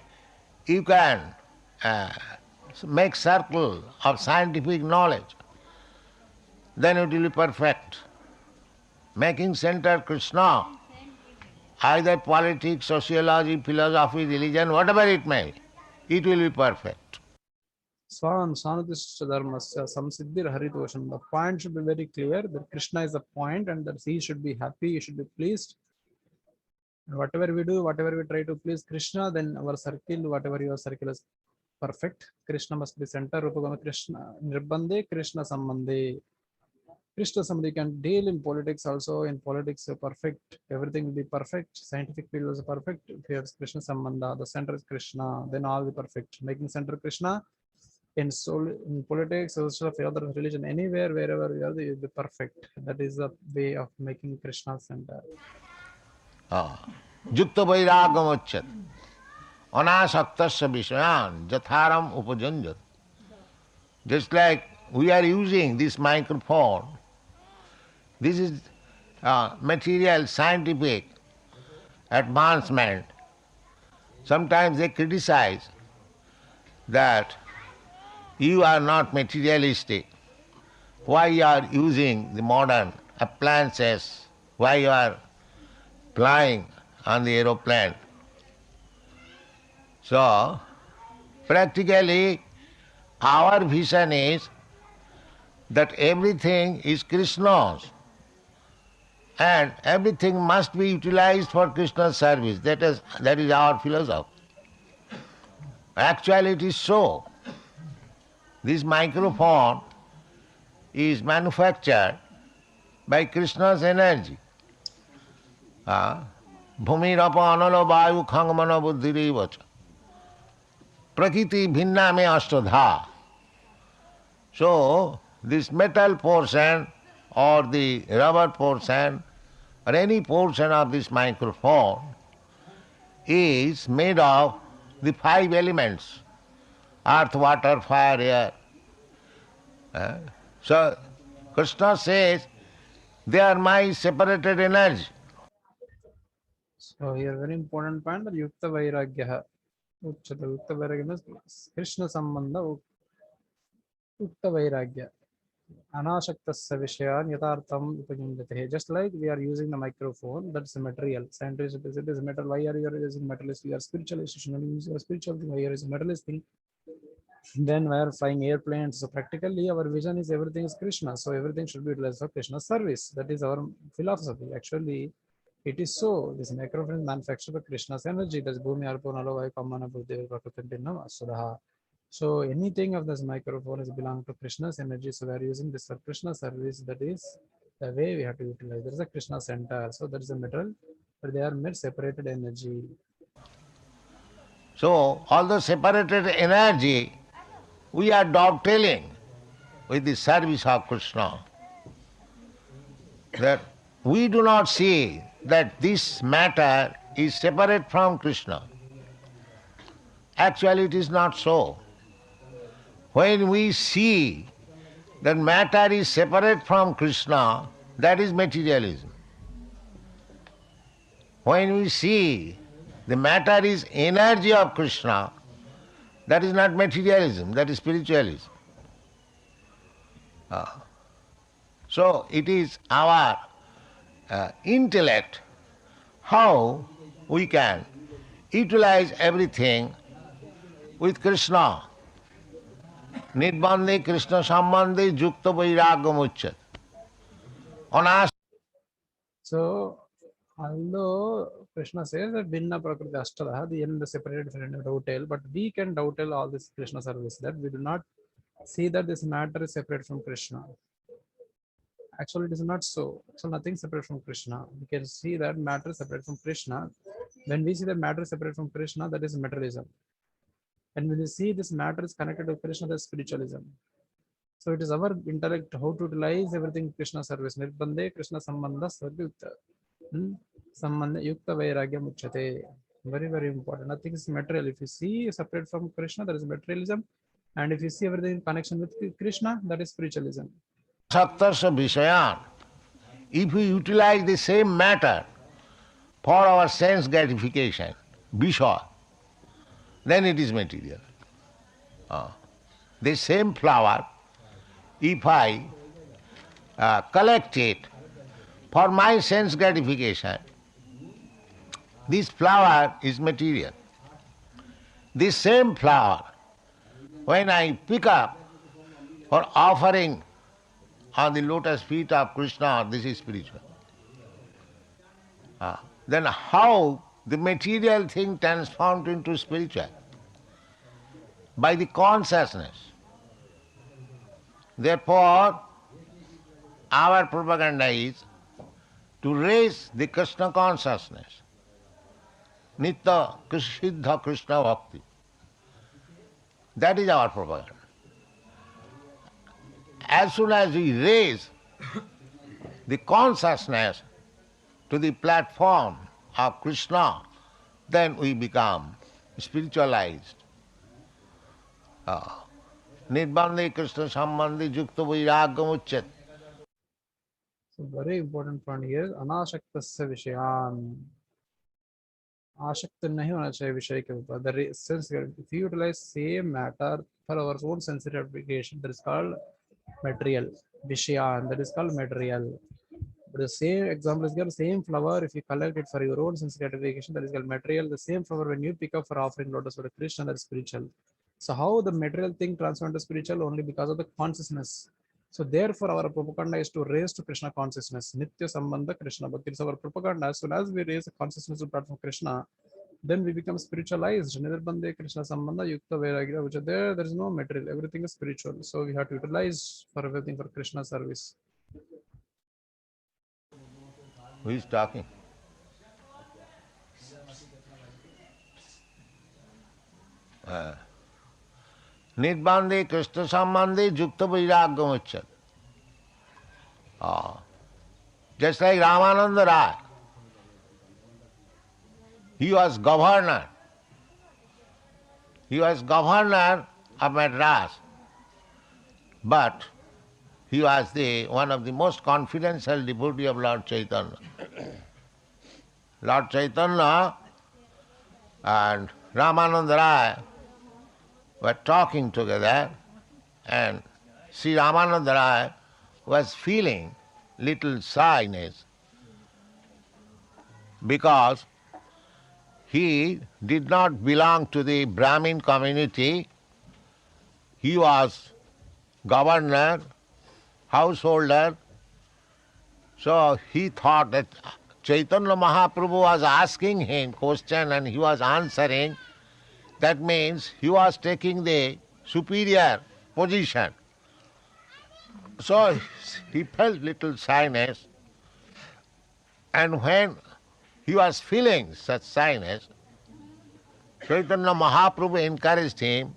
you can make circle of scientific knowledge, then it will be perfect. Making center Krishna, either politics, sociology, philosophy, religion, whatever it may be, it will be perfect. Swan Sanudishta Dharmasya Samsiddhir Haritoshan. The point should be very clear that Krishna is the point and that he should be happy, he should be pleased. And whatever we do, whatever we try to please Krishna, then our circle, whatever your circle is perfect. Krishna must be center. Rupagama Krishna Nirbande, Krishna Sambandhe. Krishna Sambandhe can deal in politics also. In politics, perfect. Everything will be perfect. Scientific field is perfect. If you have Krishna Sambandha, the center is Krishna, then all will be perfect. Making center Krishna in soul, in politics, social, other religion, anywhere, wherever you are, you will be perfect. That is the way of making Krishna center. Yukta vairagam anasaktasya vishayan jatharam upajanjat. Just like we are using this microphone, this is material scientific advancement. Sometimes they criticize that you are not materialistic. Why you are using the modern appliances? Why you are flying on the aeroplane? So, practically, our vision is that everything is Krishna's and everything must be utilized for Krishna's service. That is our philosophy. Actually, it is so. This microphone is manufactured by Krishna's energy. Bhumirapa analo vayu khangmana buddhirivacha. Prakriti bhinna me ashtadha. So, this metal portion or the rubber portion or any portion of this microphone is made of the 5 elements: earth, water, fire, air. So, Krishna says, they are my separated energy. So here very important point that Yukta Vairagya. Uchata Yukta Vairagya means Krishna Sambandha Yukta Vairagya. Anashaktasya Vishayan Yatartham Upajindate. Just like we are using the microphone, that's a material. Scientists say it is metal. Why are you using materialist? You are spiritualist. You should not use a spiritual thing. Why are you using materialist thing? Then we are flying airplanes. So practically our vision is everything is Krishna. So everything should be utilized for Krishna's service. That is our philosophy. Actually, it is so. This microphone is manufactured by Krishna's energy. That's Bhumi Arpanalo Vai Kamana Buddheva Prakatinam Asuraha. So anything of this microphone is belong to Krishna's energy. So we are using this for Krishna service. That is the way we have to utilize. There is a Krishna center. So there is a metal, but they are made separated energy. So all the separated energy, we are dovetailing with the service of Krishna. That we do not see that this matter is separate from Krishna. Actually, it is not so. When we see that matter is separate from Krishna, that is materialism. When we see the matter is energy of Krishna, that is not materialism, that is spiritualism. So it is our intellect how we can utilize everything with Krishna. Nirbande Krishna Sambandhe Yukta Vairagam Uchyat. So, although Krishna says that Vinna Prakriti Ashtadaha, the end is separated from dovetail, but we can dovetail all this Krishna service, that we do not see that this matter is separate from Krishna. Actually, it is not so. So nothing separate from Krishna. We can see that matter is separate from Krishna. When we see that matter is separate from Krishna, that is materialism. And when we see this matter is connected to Krishna, that is spiritualism. So it is our intellect how to utilize everything Krishna service. Nirbande Krishna Sambandha Sarvyutta. Sambandha Yukta Vairagya Muchyate. Very, very important. Nothing is material. If you see separate from Krishna, that is materialism. And if you see everything in connection with Krishna, that is spiritualism. Saktasya Vishayan. If we utilize the same matter for our sense gratification, Vishwa, then it is material. The same flower, if I collect it for my sense gratification, this flower is material. This same flower, when I pick up for offering on the lotus feet of Krishna, this is spiritual. Then how the material thing transformed into spiritual? By the consciousness. Therefore, our propaganda is to raise the Krishna consciousness. Nitya Siddha Krishna Bhakti. That is our propaganda. As soon as we raise the consciousness to the platform of Krishna, then we become spiritualized. Nirbandhe Krishna Sambandhi Yukta Vairagam Uchyat. So very important point here is anashaktasya vishayan. आशक्त नहीं होना चाहिए विषय के ऊपर. The sense, if you utilize same matter for our own sensitive application, that is called material. Vishayan, that is called material. But the same example is given, same flower, if you collect it for your own sense gratification, that is called material. The same flower when you pick up for offering lotus for Krishna, that is spiritual. So how the material thing transforms to spiritual? Only because of the consciousness. So therefore our propaganda is to raise to Krishna consciousness. Nitya Sambandha Krishna Bhakti. It's our propaganda. As soon as we raise the consciousness to platform Krishna, then we become spiritualized. Nirbandhe Krishna Sambandha Yukta Vairagya, which are there is no material. Everything is spiritual. So we have to utilize for everything for Krishna service. Who is talking? Nirbandhe Krishna Sambandhe Yukta Vairagam Uchyat. Just like Ramananda Rai. He was governor. He was governor of Madras. But he was one of the most confidential devotee of Lord Chaitanya. Lord Chaitanya and Ramananda Rai were talking together, and Sri Ramananda Rai was feeling little shyness because he did not belong to the Brahmin community. He was governor, householder. So he thought that Chaitanya Mahaprabhu was asking him question and he was answering. That means he was taking the superior position. So he felt little shyness. And when he was feeling such shyness, Chaitanya Mahaprabhu encouraged him.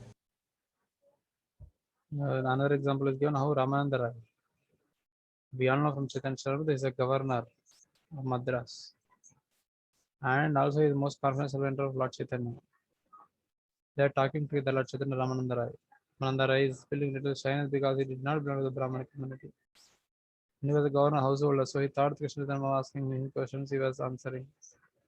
Another example is given how Ramananda Rai. We all know from Chaitanya Charitamrita, he is a governor of Madras. And also he is the most confident servant of Lord Chaitanya. They are talking to the Lord Chaitanya Ramananda Rai. Ramananda Rai is feeling little shyness because he did not belong to the Brahmana community. And he was a governor householder, so he thought Krishna was asking him questions, he was answering.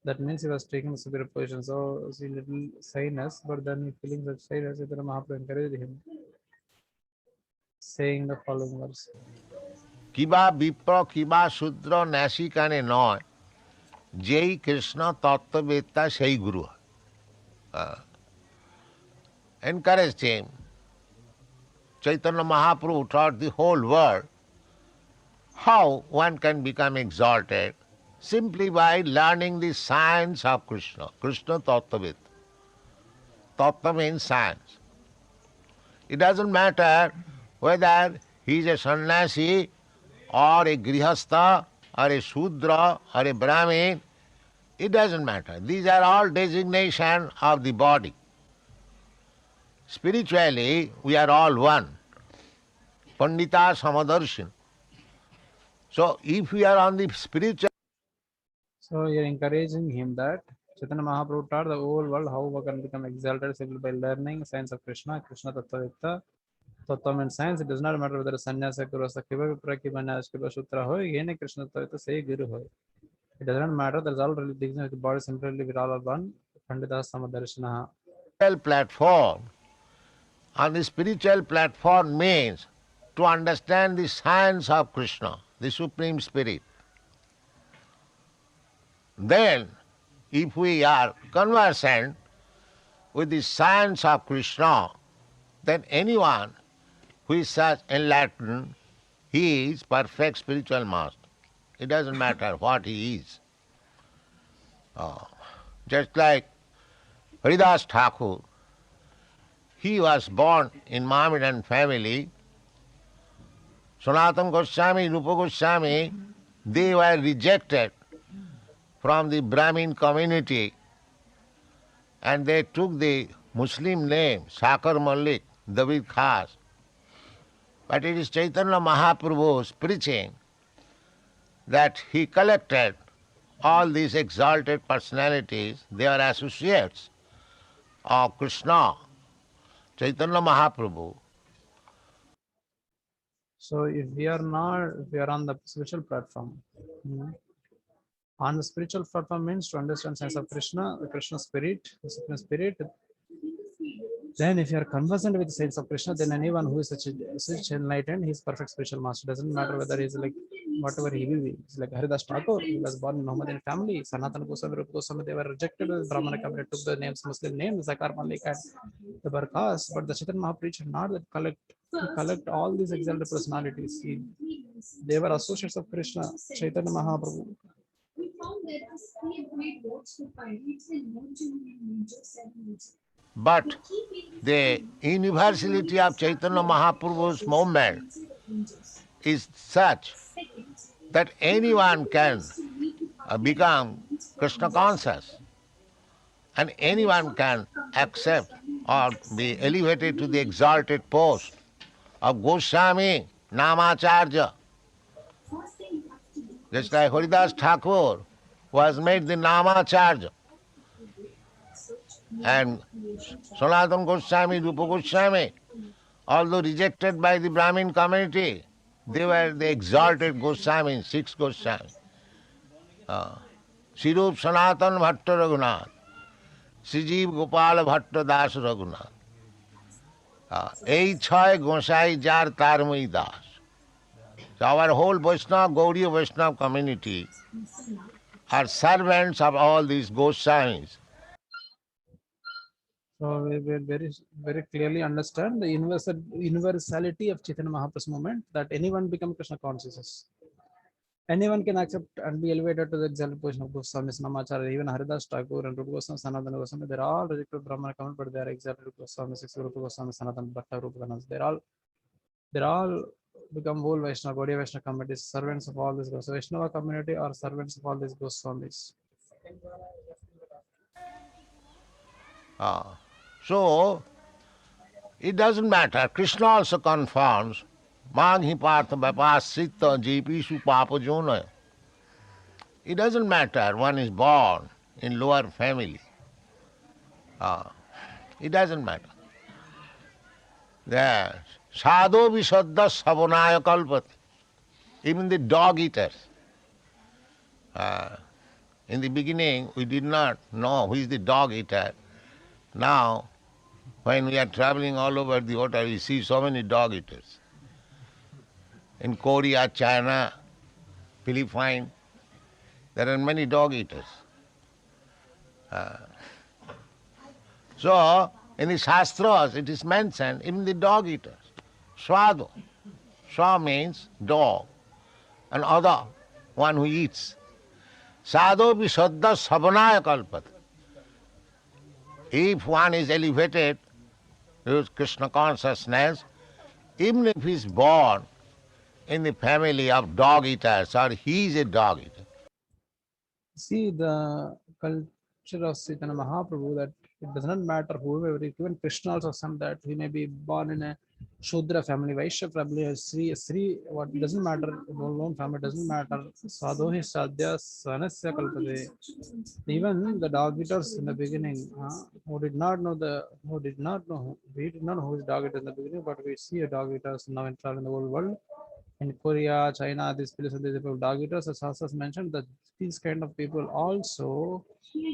That means he was taking the superior position. So see little shyness, but then he feeling such shyness, Chaitanya Mahaprabhu encouraged him, saying the following verse. Kiba Vipra Kiba Shudra Nasikane Noy Jai Krishna Tattva Vetta Sei Guru. Encouraged him. Chaitanya Mahaprabhu taught the whole world how one can become exalted simply by learning the science of Krishna. Krishna Tattva Vetta. Tattva means science. It doesn't matter whether he is a sannyasi or a grihastha or a shudra or a brahmin. It doesn't matter. These are all designations of the body. Spiritually, we are all one. Pandita Samadarshan. So, if we are on the spiritual... So, you are encouraging him that Chaitanya Mahaprabhu taught the whole world how one can become exalted simply by learning science of Krishna, Krishna Tattva Vetta. Tattva means science. It does not matter whether a sannyasa, kurasa, kiva, vipra, kiva, nyas, kiva, sutra hoy, yene Krishna Tattva Vetta, say Guru hoy. It does not matter. There is all religion of the body similarly we all are one. Pandita Samadarshana. Platform. On the spiritual platform means to understand the science of Krishna, the Supreme Spirit. Then, if we are conversant with the science of Krishna, then anyone who is such enlightened, he is perfect spiritual master. It doesn't matter what he is. Just like Haridas Thakur, he was born in Mohammedan family. Sanatana Goswami, Rupa Goswami, they were rejected from the Brahmin community and they took the Muslim name, Sakar Malik, David Khas. But it is Chaitanya Mahaprabhu's preaching that he collected all these exalted personalities, they are associates of Krishna, Chaitanya Mahaprabhu. So if we are on the spiritual platform, on the spiritual platform means to understand sense of Krishna, the Krishna spirit, the Supreme Spirit. Then if you are conversant with the sense of Krishna, then anyone who is such enlightened, he is perfect spiritual master. Doesn't matter whether he is like whatever he will be. It's like Haridas Thakur, he was born in Mohammedan family. Sanatana Goswami, Rupa Goswami, they were rejected with Brahmana community, took the names, Muslim names, Zakar Malik and the Barkas. But the Chaitanya Mahaprabhu not that collect all these exalted personalities. They were associates of Krishna, Chaitanya Mahaprabhu. We found there are 3 great words to find. It's in non-genuine nature 7. But the universality of Chaitanya Mahaprabhu's movement is such that anyone can become Krishna conscious and anyone can accept or be elevated to the exalted post of Goswami, Namacharya. Just like Haridas Thakur was made the Namacharya. And Sanatana Goswami, Rupa Goswami, although rejected by the Brahmin community, they were the exalted Goswami, 6 Goswami. Sirup Sanatana Bhatta Raghunath, Sijiv Gopala Bhatta Das Raghunath. Ei Chai Gosai Jar Tarmai Das. So our whole Vaishnava, Gaudiya Vaishnava community are servants of all these Goswamis. So we will very clearly understand the universality of Chaitanya Mahaprabhu's movement, that anyone become Krishna consciousness. Anyone can accept and be elevated to the exalted position of Goswami, Namacharya, even Haridas Thakur and Rupa Goswami, Sanatana Goswami. They're all rejected Brahmana community, but they are exalted Goswami, Rupa Goswami, Sanatana Bhatta, Rupa Ganas. They're all become whole Vaishnava, Gaudiya Vaishnava communities, servants of all this Goswami. Vaishnava community are servants of all these Goswamis. So, it doesn't matter. Krishna also confirms, Maghi Partha Vapasita Jipishu Papa Jona. It doesn't matter one is born in lower family. It doesn't matter. There, Sadho Visadda Savonaya Kalpati. Even the dog eaters. In the beginning, we did not know who is the dog eater. Now, when we are traveling all over the water, we see so many dog eaters. In Korea, China, Philippines, there are many dog eaters. So, in the Shastras, it is mentioned, even the dog eaters. Swado. Swa means dog. And other, one who eats. Sadho visadda savanaya kalpati. If one is elevated to Krishna consciousness, even if he is born in the family of dog eaters or he is a dog eater. See the culture of Chaitanya Mahaprabhu, that it does not matter whoever, even Krishna also some that he may be born in a Shudra family, Vaishya family, Sri, what doesn't matter, no family doesn't matter. Sadhohi Sadhya Sanasya Kalpade. Even the dog eaters in the beginning, we did not know who is dog eater in the beginning, but we see a dog eaters now in travel in the whole world. In Korea, China, these places, these people, dog eaters, as Shastras mentioned, that these kind of people also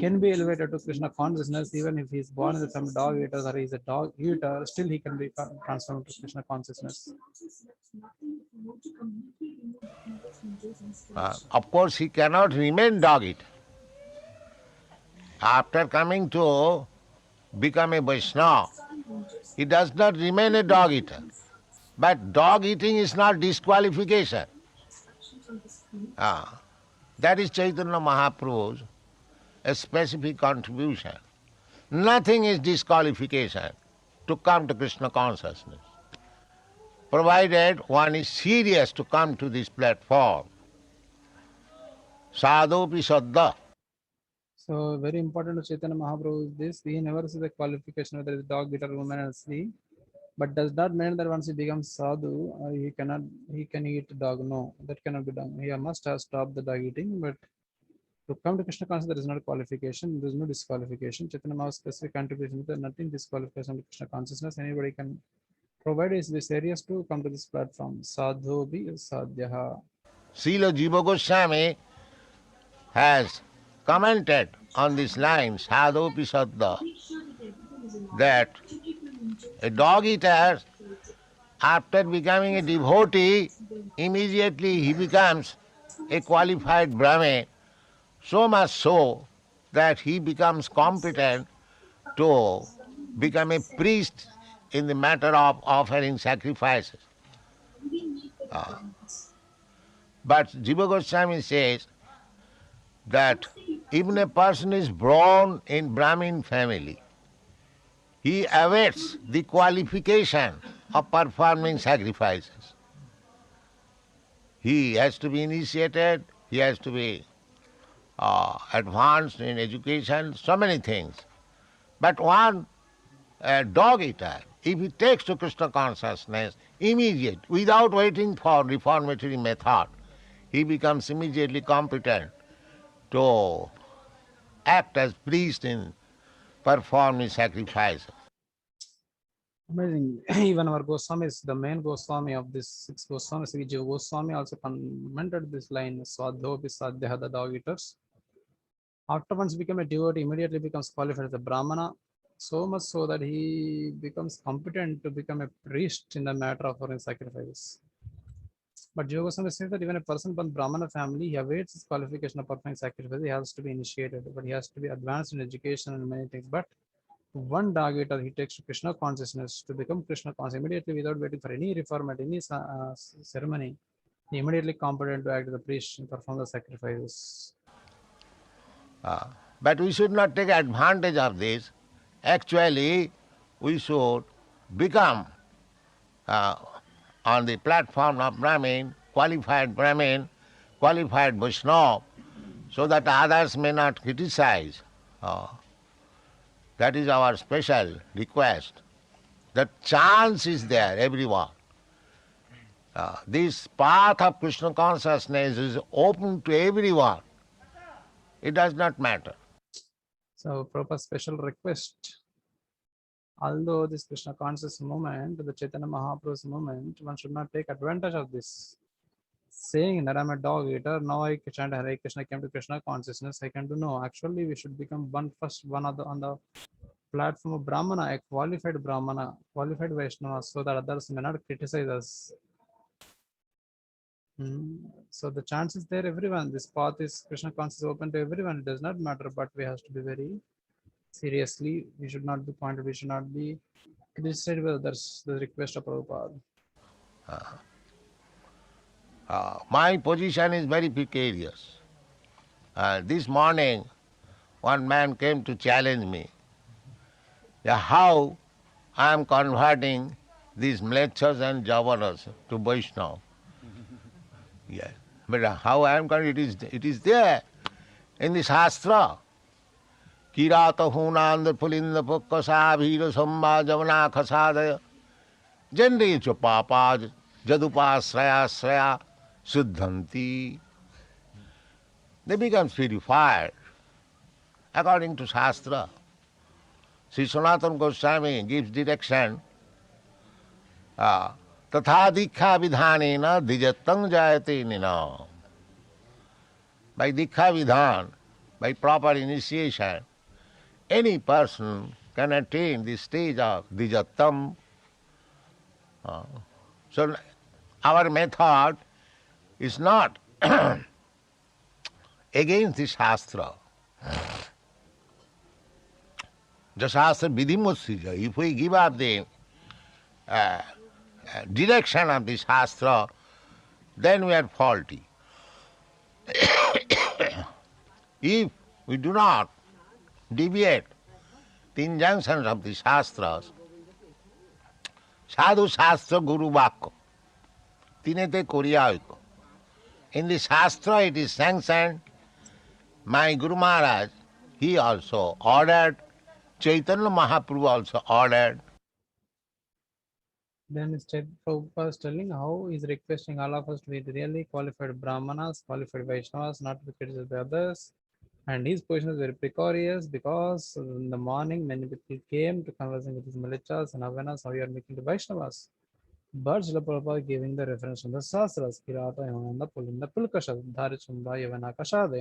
can be elevated to Krishna consciousness, even if he's born in the family dog eaters or he's a dog eater, still he can be transformed to Krishna consciousness. Of course, he cannot remain dog eater. After coming to become a Vaishnava, he does not remain a dog eater. But dog eating is not disqualification. That is Chaitanya Mahaprabhu's a specific contribution. Nothing is disqualification to come to Krishna consciousness, provided one is serious to come to this platform. Sadhopi Saddha. So very important to Chaitanya Mahaprabhu is this: he never says a qualification whether it's dog eater, woman, or slave, but does not mean that once he becomes sadhu, he can eat dog. No, that cannot be done. He must have stopped the dog eating, but to come to Krishna consciousness, there is not a qualification, there is no disqualification. Chaitanya Mahaprabhu's specific contribution, there is nothing disqualification to Krishna consciousness. Anybody can provide is this areas to come to this platform. Sadhu bhi sadhyaha. Srila Jiva Goswami has commented on this line, Sadhopi Saddha, that a dog eater, after becoming a devotee, immediately he becomes a qualified Brahmin, so much so that he becomes competent to become a priest in the matter of offering sacrifices. But Jiva Goswami says that even a person is born in Brahmin family, he awaits the qualification of performing sacrifices. He has to be initiated, he has to be advanced in education, so many things. But one dog eater, if he takes to Krishna consciousness, immediate, without waiting for reformatory method, he becomes immediately competent to act as priest in performing sacrifices. Amazing. Even our Goswamis, the main Goswami of this 6 Goswamis, Sri Jiva Goswami also commented this line, Swadhopi Sadhyaha, the dog eaters. After once become a devotee, immediately becomes qualified as a Brahmana, so much so that he becomes competent to become a priest in the matter of offering sacrifices. But Jiva Goswami says that even a person from Brahmana family, he awaits his qualification of performing sacrifice, he has to be initiated, but he has to be advanced in education and many things. But one dog eater, he takes to Krishna consciousness to become Krishna conscious immediately without waiting for any reform at any ceremony. He immediately competent to act as a priest and perform the sacrifices. But we should not take advantage of this. Actually, we should become on the platform of Brahmin, qualified Vaishnava, so that others may not criticize. That is our special request. The chance is there, everyone. This path of Krishna consciousness is open to everyone. It does not matter. So, proper special request. Although this Krishna conscious movement, the Chaitanya Mahaprabhu's movement, one should not take advantage of this. Saying that I'm a dog eater, now I chant Hare Krishna, I came to Krishna consciousness, I can do no. Actually, we should become one on the platform of Brahmana, a qualified Brahmana, qualified Vaishnava, so that others may not criticize us. So the chance is there, everyone. This path is Krishna consciousness open to everyone. It does not matter, but we have to be very seriously. We should not be pointed, we should not be criticized with others. The request of Prabhupada. My position is very precarious. This morning, one man came to challenge me how I am converting these mlechas and javanas to Vaishnava. Yes. But how I am converting, it is there in the Shastra. Kirata hunanda pulinda pukkasa bhira samba javana khasadaya jendre cha papa jadupasraya suddhanti. They become purified according to Shastra. Sri Sanatana Goswami gives direction that Tatha dikha vidhanena dijatang jayate nina. By dikha vidhan, by proper initiation, any person can attain the stage of dijatam. So our method is not against the Shastra. The Shastra vidhimosija. If we give up the direction of the Shastra, then we are faulty. If we do not deviate the injunctions of the Shastras, Sadhu Shastra Guru Vakko, Tinete Koryaiko. In the Shastra it is sanctioned. My Guru Maharaj, he also ordered, Chaitanya Mahaprabhu also ordered. Then Prabhupada is telling how he's requesting all of us to be really qualified Brahmanas, qualified Vaishnavas, not to be criticized by others. And his position is very precarious because in the morning many people came to conversing with his Malichas and Avanas, how you are making the Vaishnavas. But Srila Prabhupada giving the reference from the Sastras, Kirata, Yamananda, Pulinda, Pulkasha, Dharichumba, Yavana Kashada,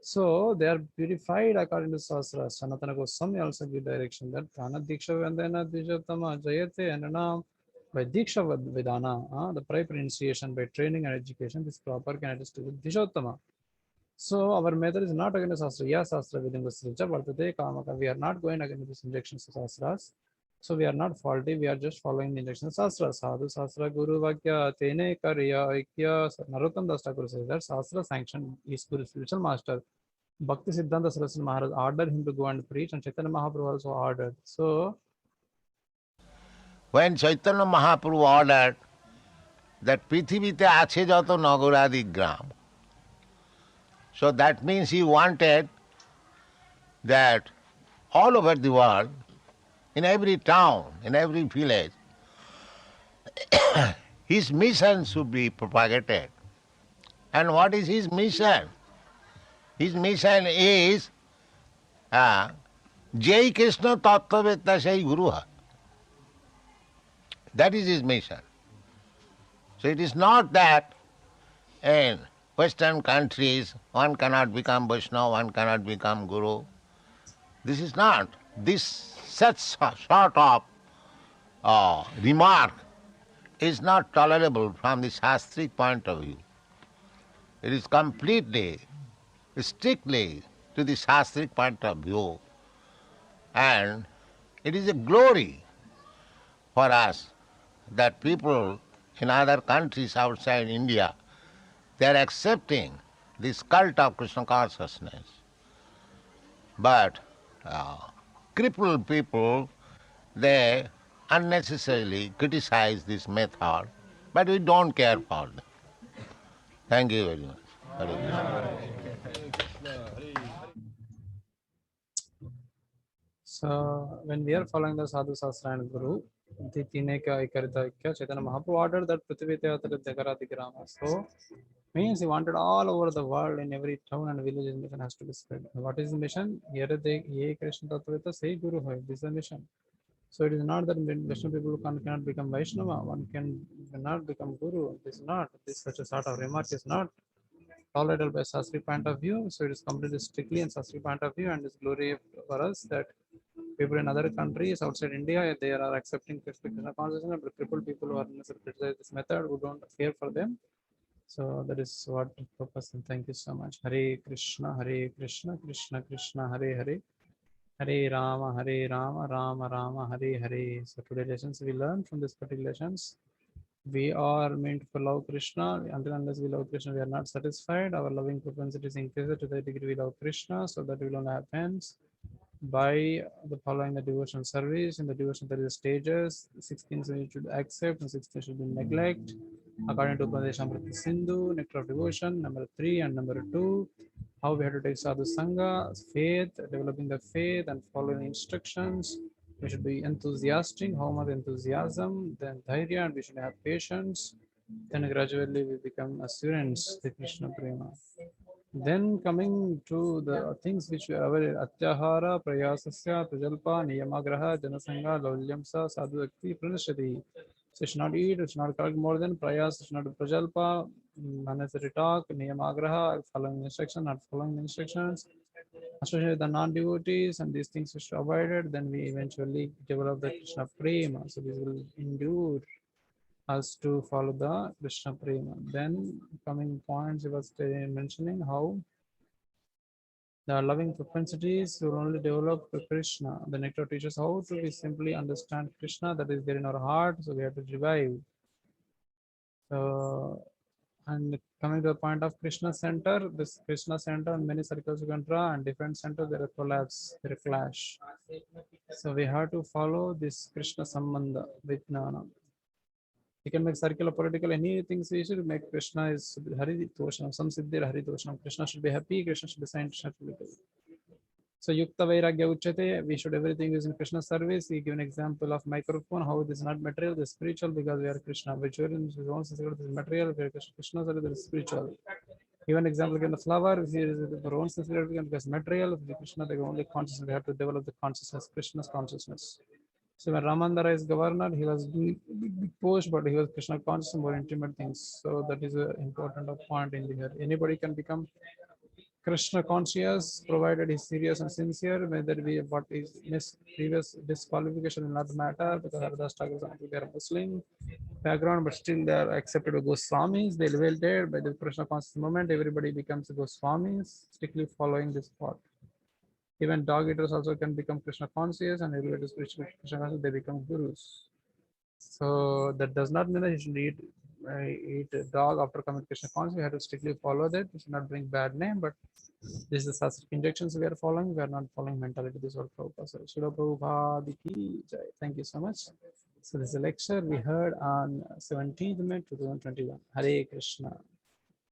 so they are purified according to Sastras. Sanatana Goswami also give direction that Prana Diksha Vandana Dijatama Jayate and now by Diksha Vedana, the proper initiation by training and education, this proper can attest to Dishottama. So our method is not against Sastra. Yes, Sastra within the Srija, but the Kamaka, we are not going against these injections of Sastras. So we are not faulty, we are just following the injections of Sastra. Sadhu Sastra Guru Vakya Tene Karya Ikya Narottam Das Thakur says that Sastra sanction is spiritual master. Bhakti Siddhanta Saraswati Maharaj ordered him to go and preach, and Chaitanya Mahaprabhu also ordered. So when Chaitanya Mahaprabhu ordered that Prithivite ache jato nagoradi gram, so that means he wanted that all over the world, in every town, in every village, his mission should be propagated. And what is his mission? His mission is Jai Krishna Tattvavetta Sai Guruha. That is his mission. So it is not that in Western countries one cannot become Vaishnava, one cannot become Guru. This is not. Such sort of remark is not tolerable from the Shastric point of view. It is completely, strictly to the Shastric point of view. And it is a glory for us that people in other countries outside India, they are accepting this cult of Krishna consciousness. But crippled people, they unnecessarily criticize this method, but we don't care for them. Thank you very much. Hare Krishna. So when we are following the Sadhu Sastra and Guru, the Tineka Ikarita Chaitanya Mahaprabhu ordered that Prithivite Dekarati Grama. So means he wanted all over the world, in every town and village, his mission has to be spread. What is the mission? Here they Ye Krishna Tattvavetta Sai Guru Hai. This is the mission. So it is not that Vaishnava people cannot become Vaishnava, one cannot become Guru. This is not. This such a sort of remark is not tolerated by Sastri point of view. So it is completely strictly in Sastri point of view, and it's glory for us that people in other countries outside India, they are accepting Krishna consciousness, but crippled people who are criticize this method, who don't care for them. So that is what the purpose, and thank you so much. Hare Krishna, Krishna Krishna, Hare Hare, Hare Rama, Rama Rama, Hare Hare. So today's lessons we learn from this particular lessons. We are meant to love Krishna. Until unless we love Krishna, we are not satisfied. Our loving propensity is increased to the degree we love Krishna, so that will only happens by the following the devotional service. In the devotion there is stages. 16 you should accept and 16 should be neglect. According to Upanadeshamrita Sindhu, nectar of devotion, number 3 and number 2. How we have to take sadhu sangha, faith, developing the faith and following instructions. We should be enthusiastic, how much enthusiasm, then dhairya, and we should have patience. Then gradually we become assurance, the Krishna Prema. Then coming to the things which we are aware, Atyahara, Prayasasya, Prajalpa, Niyamagraha, Janasanga, Laulyamsa, Sadhuvakti, Pranashati. So it should not eat, it should not collect more than Prayas, it should not do Prajalpa, unnecessary talk, Niyamagraha, following instructions, not following instructions, associated with the non-devotees, and these things we should avoid it. Then we eventually develop the Krishna Prema. So this will endure us to follow the Krishna Prema. Then coming points, he was mentioning how the loving propensities will only develop to Krishna. The nectar teaches how to we simply understand Krishna that is there in our heart, so we have to revive. So, and coming to the point of Krishna center, this Krishna center, many circles you can draw, and different centers there are collapse, there are clash. So we have to follow this Krishna Sambandha, Vijnana. You can make circular political anything, so you should make Krishna is Hari Doshanam, some Siddhir Hari Doshanam. Krishna should be happy, Krishna should be kind, Krishna should be good. So Yukta Vairagya Uchate, we should everything is in Krishna service. We give an example of microphone, how this is not material, this is spiritual because we are Krishna. Which is material, we are Krishna service, this is spiritual. Even example again the flower, if it is the own sincerity because material, Krishna, the only consciousness, we have to develop the consciousness, Krishna's consciousness. So when Ramandara is governor, he was big post, but he was Krishna conscious and more intimate things. So that is an important point in here. Anybody can become Krishna conscious, provided he's serious and sincere, whether we what is previous disqualification will not matter because Haridas Thakur they are Muslim background, but still they are accepted to Goswamis. They elevated by the Krishna conscious movement, everybody becomes Goswamis, strictly following this path. Even dog eaters also can become Krishna conscious and elevated spiritual Krishna conscious, they become gurus. So that does not mean that you should eat a dog after coming Krishna conscious. You have to strictly follow that. You should not bring bad name, but this is the Sastric injections we are following. We are not following mentality. This is what Prabhupada said. Srila Prabhupada ki jai. Thank you so much. So this is a lecture we heard on 17th May 2021. Hare Krishna.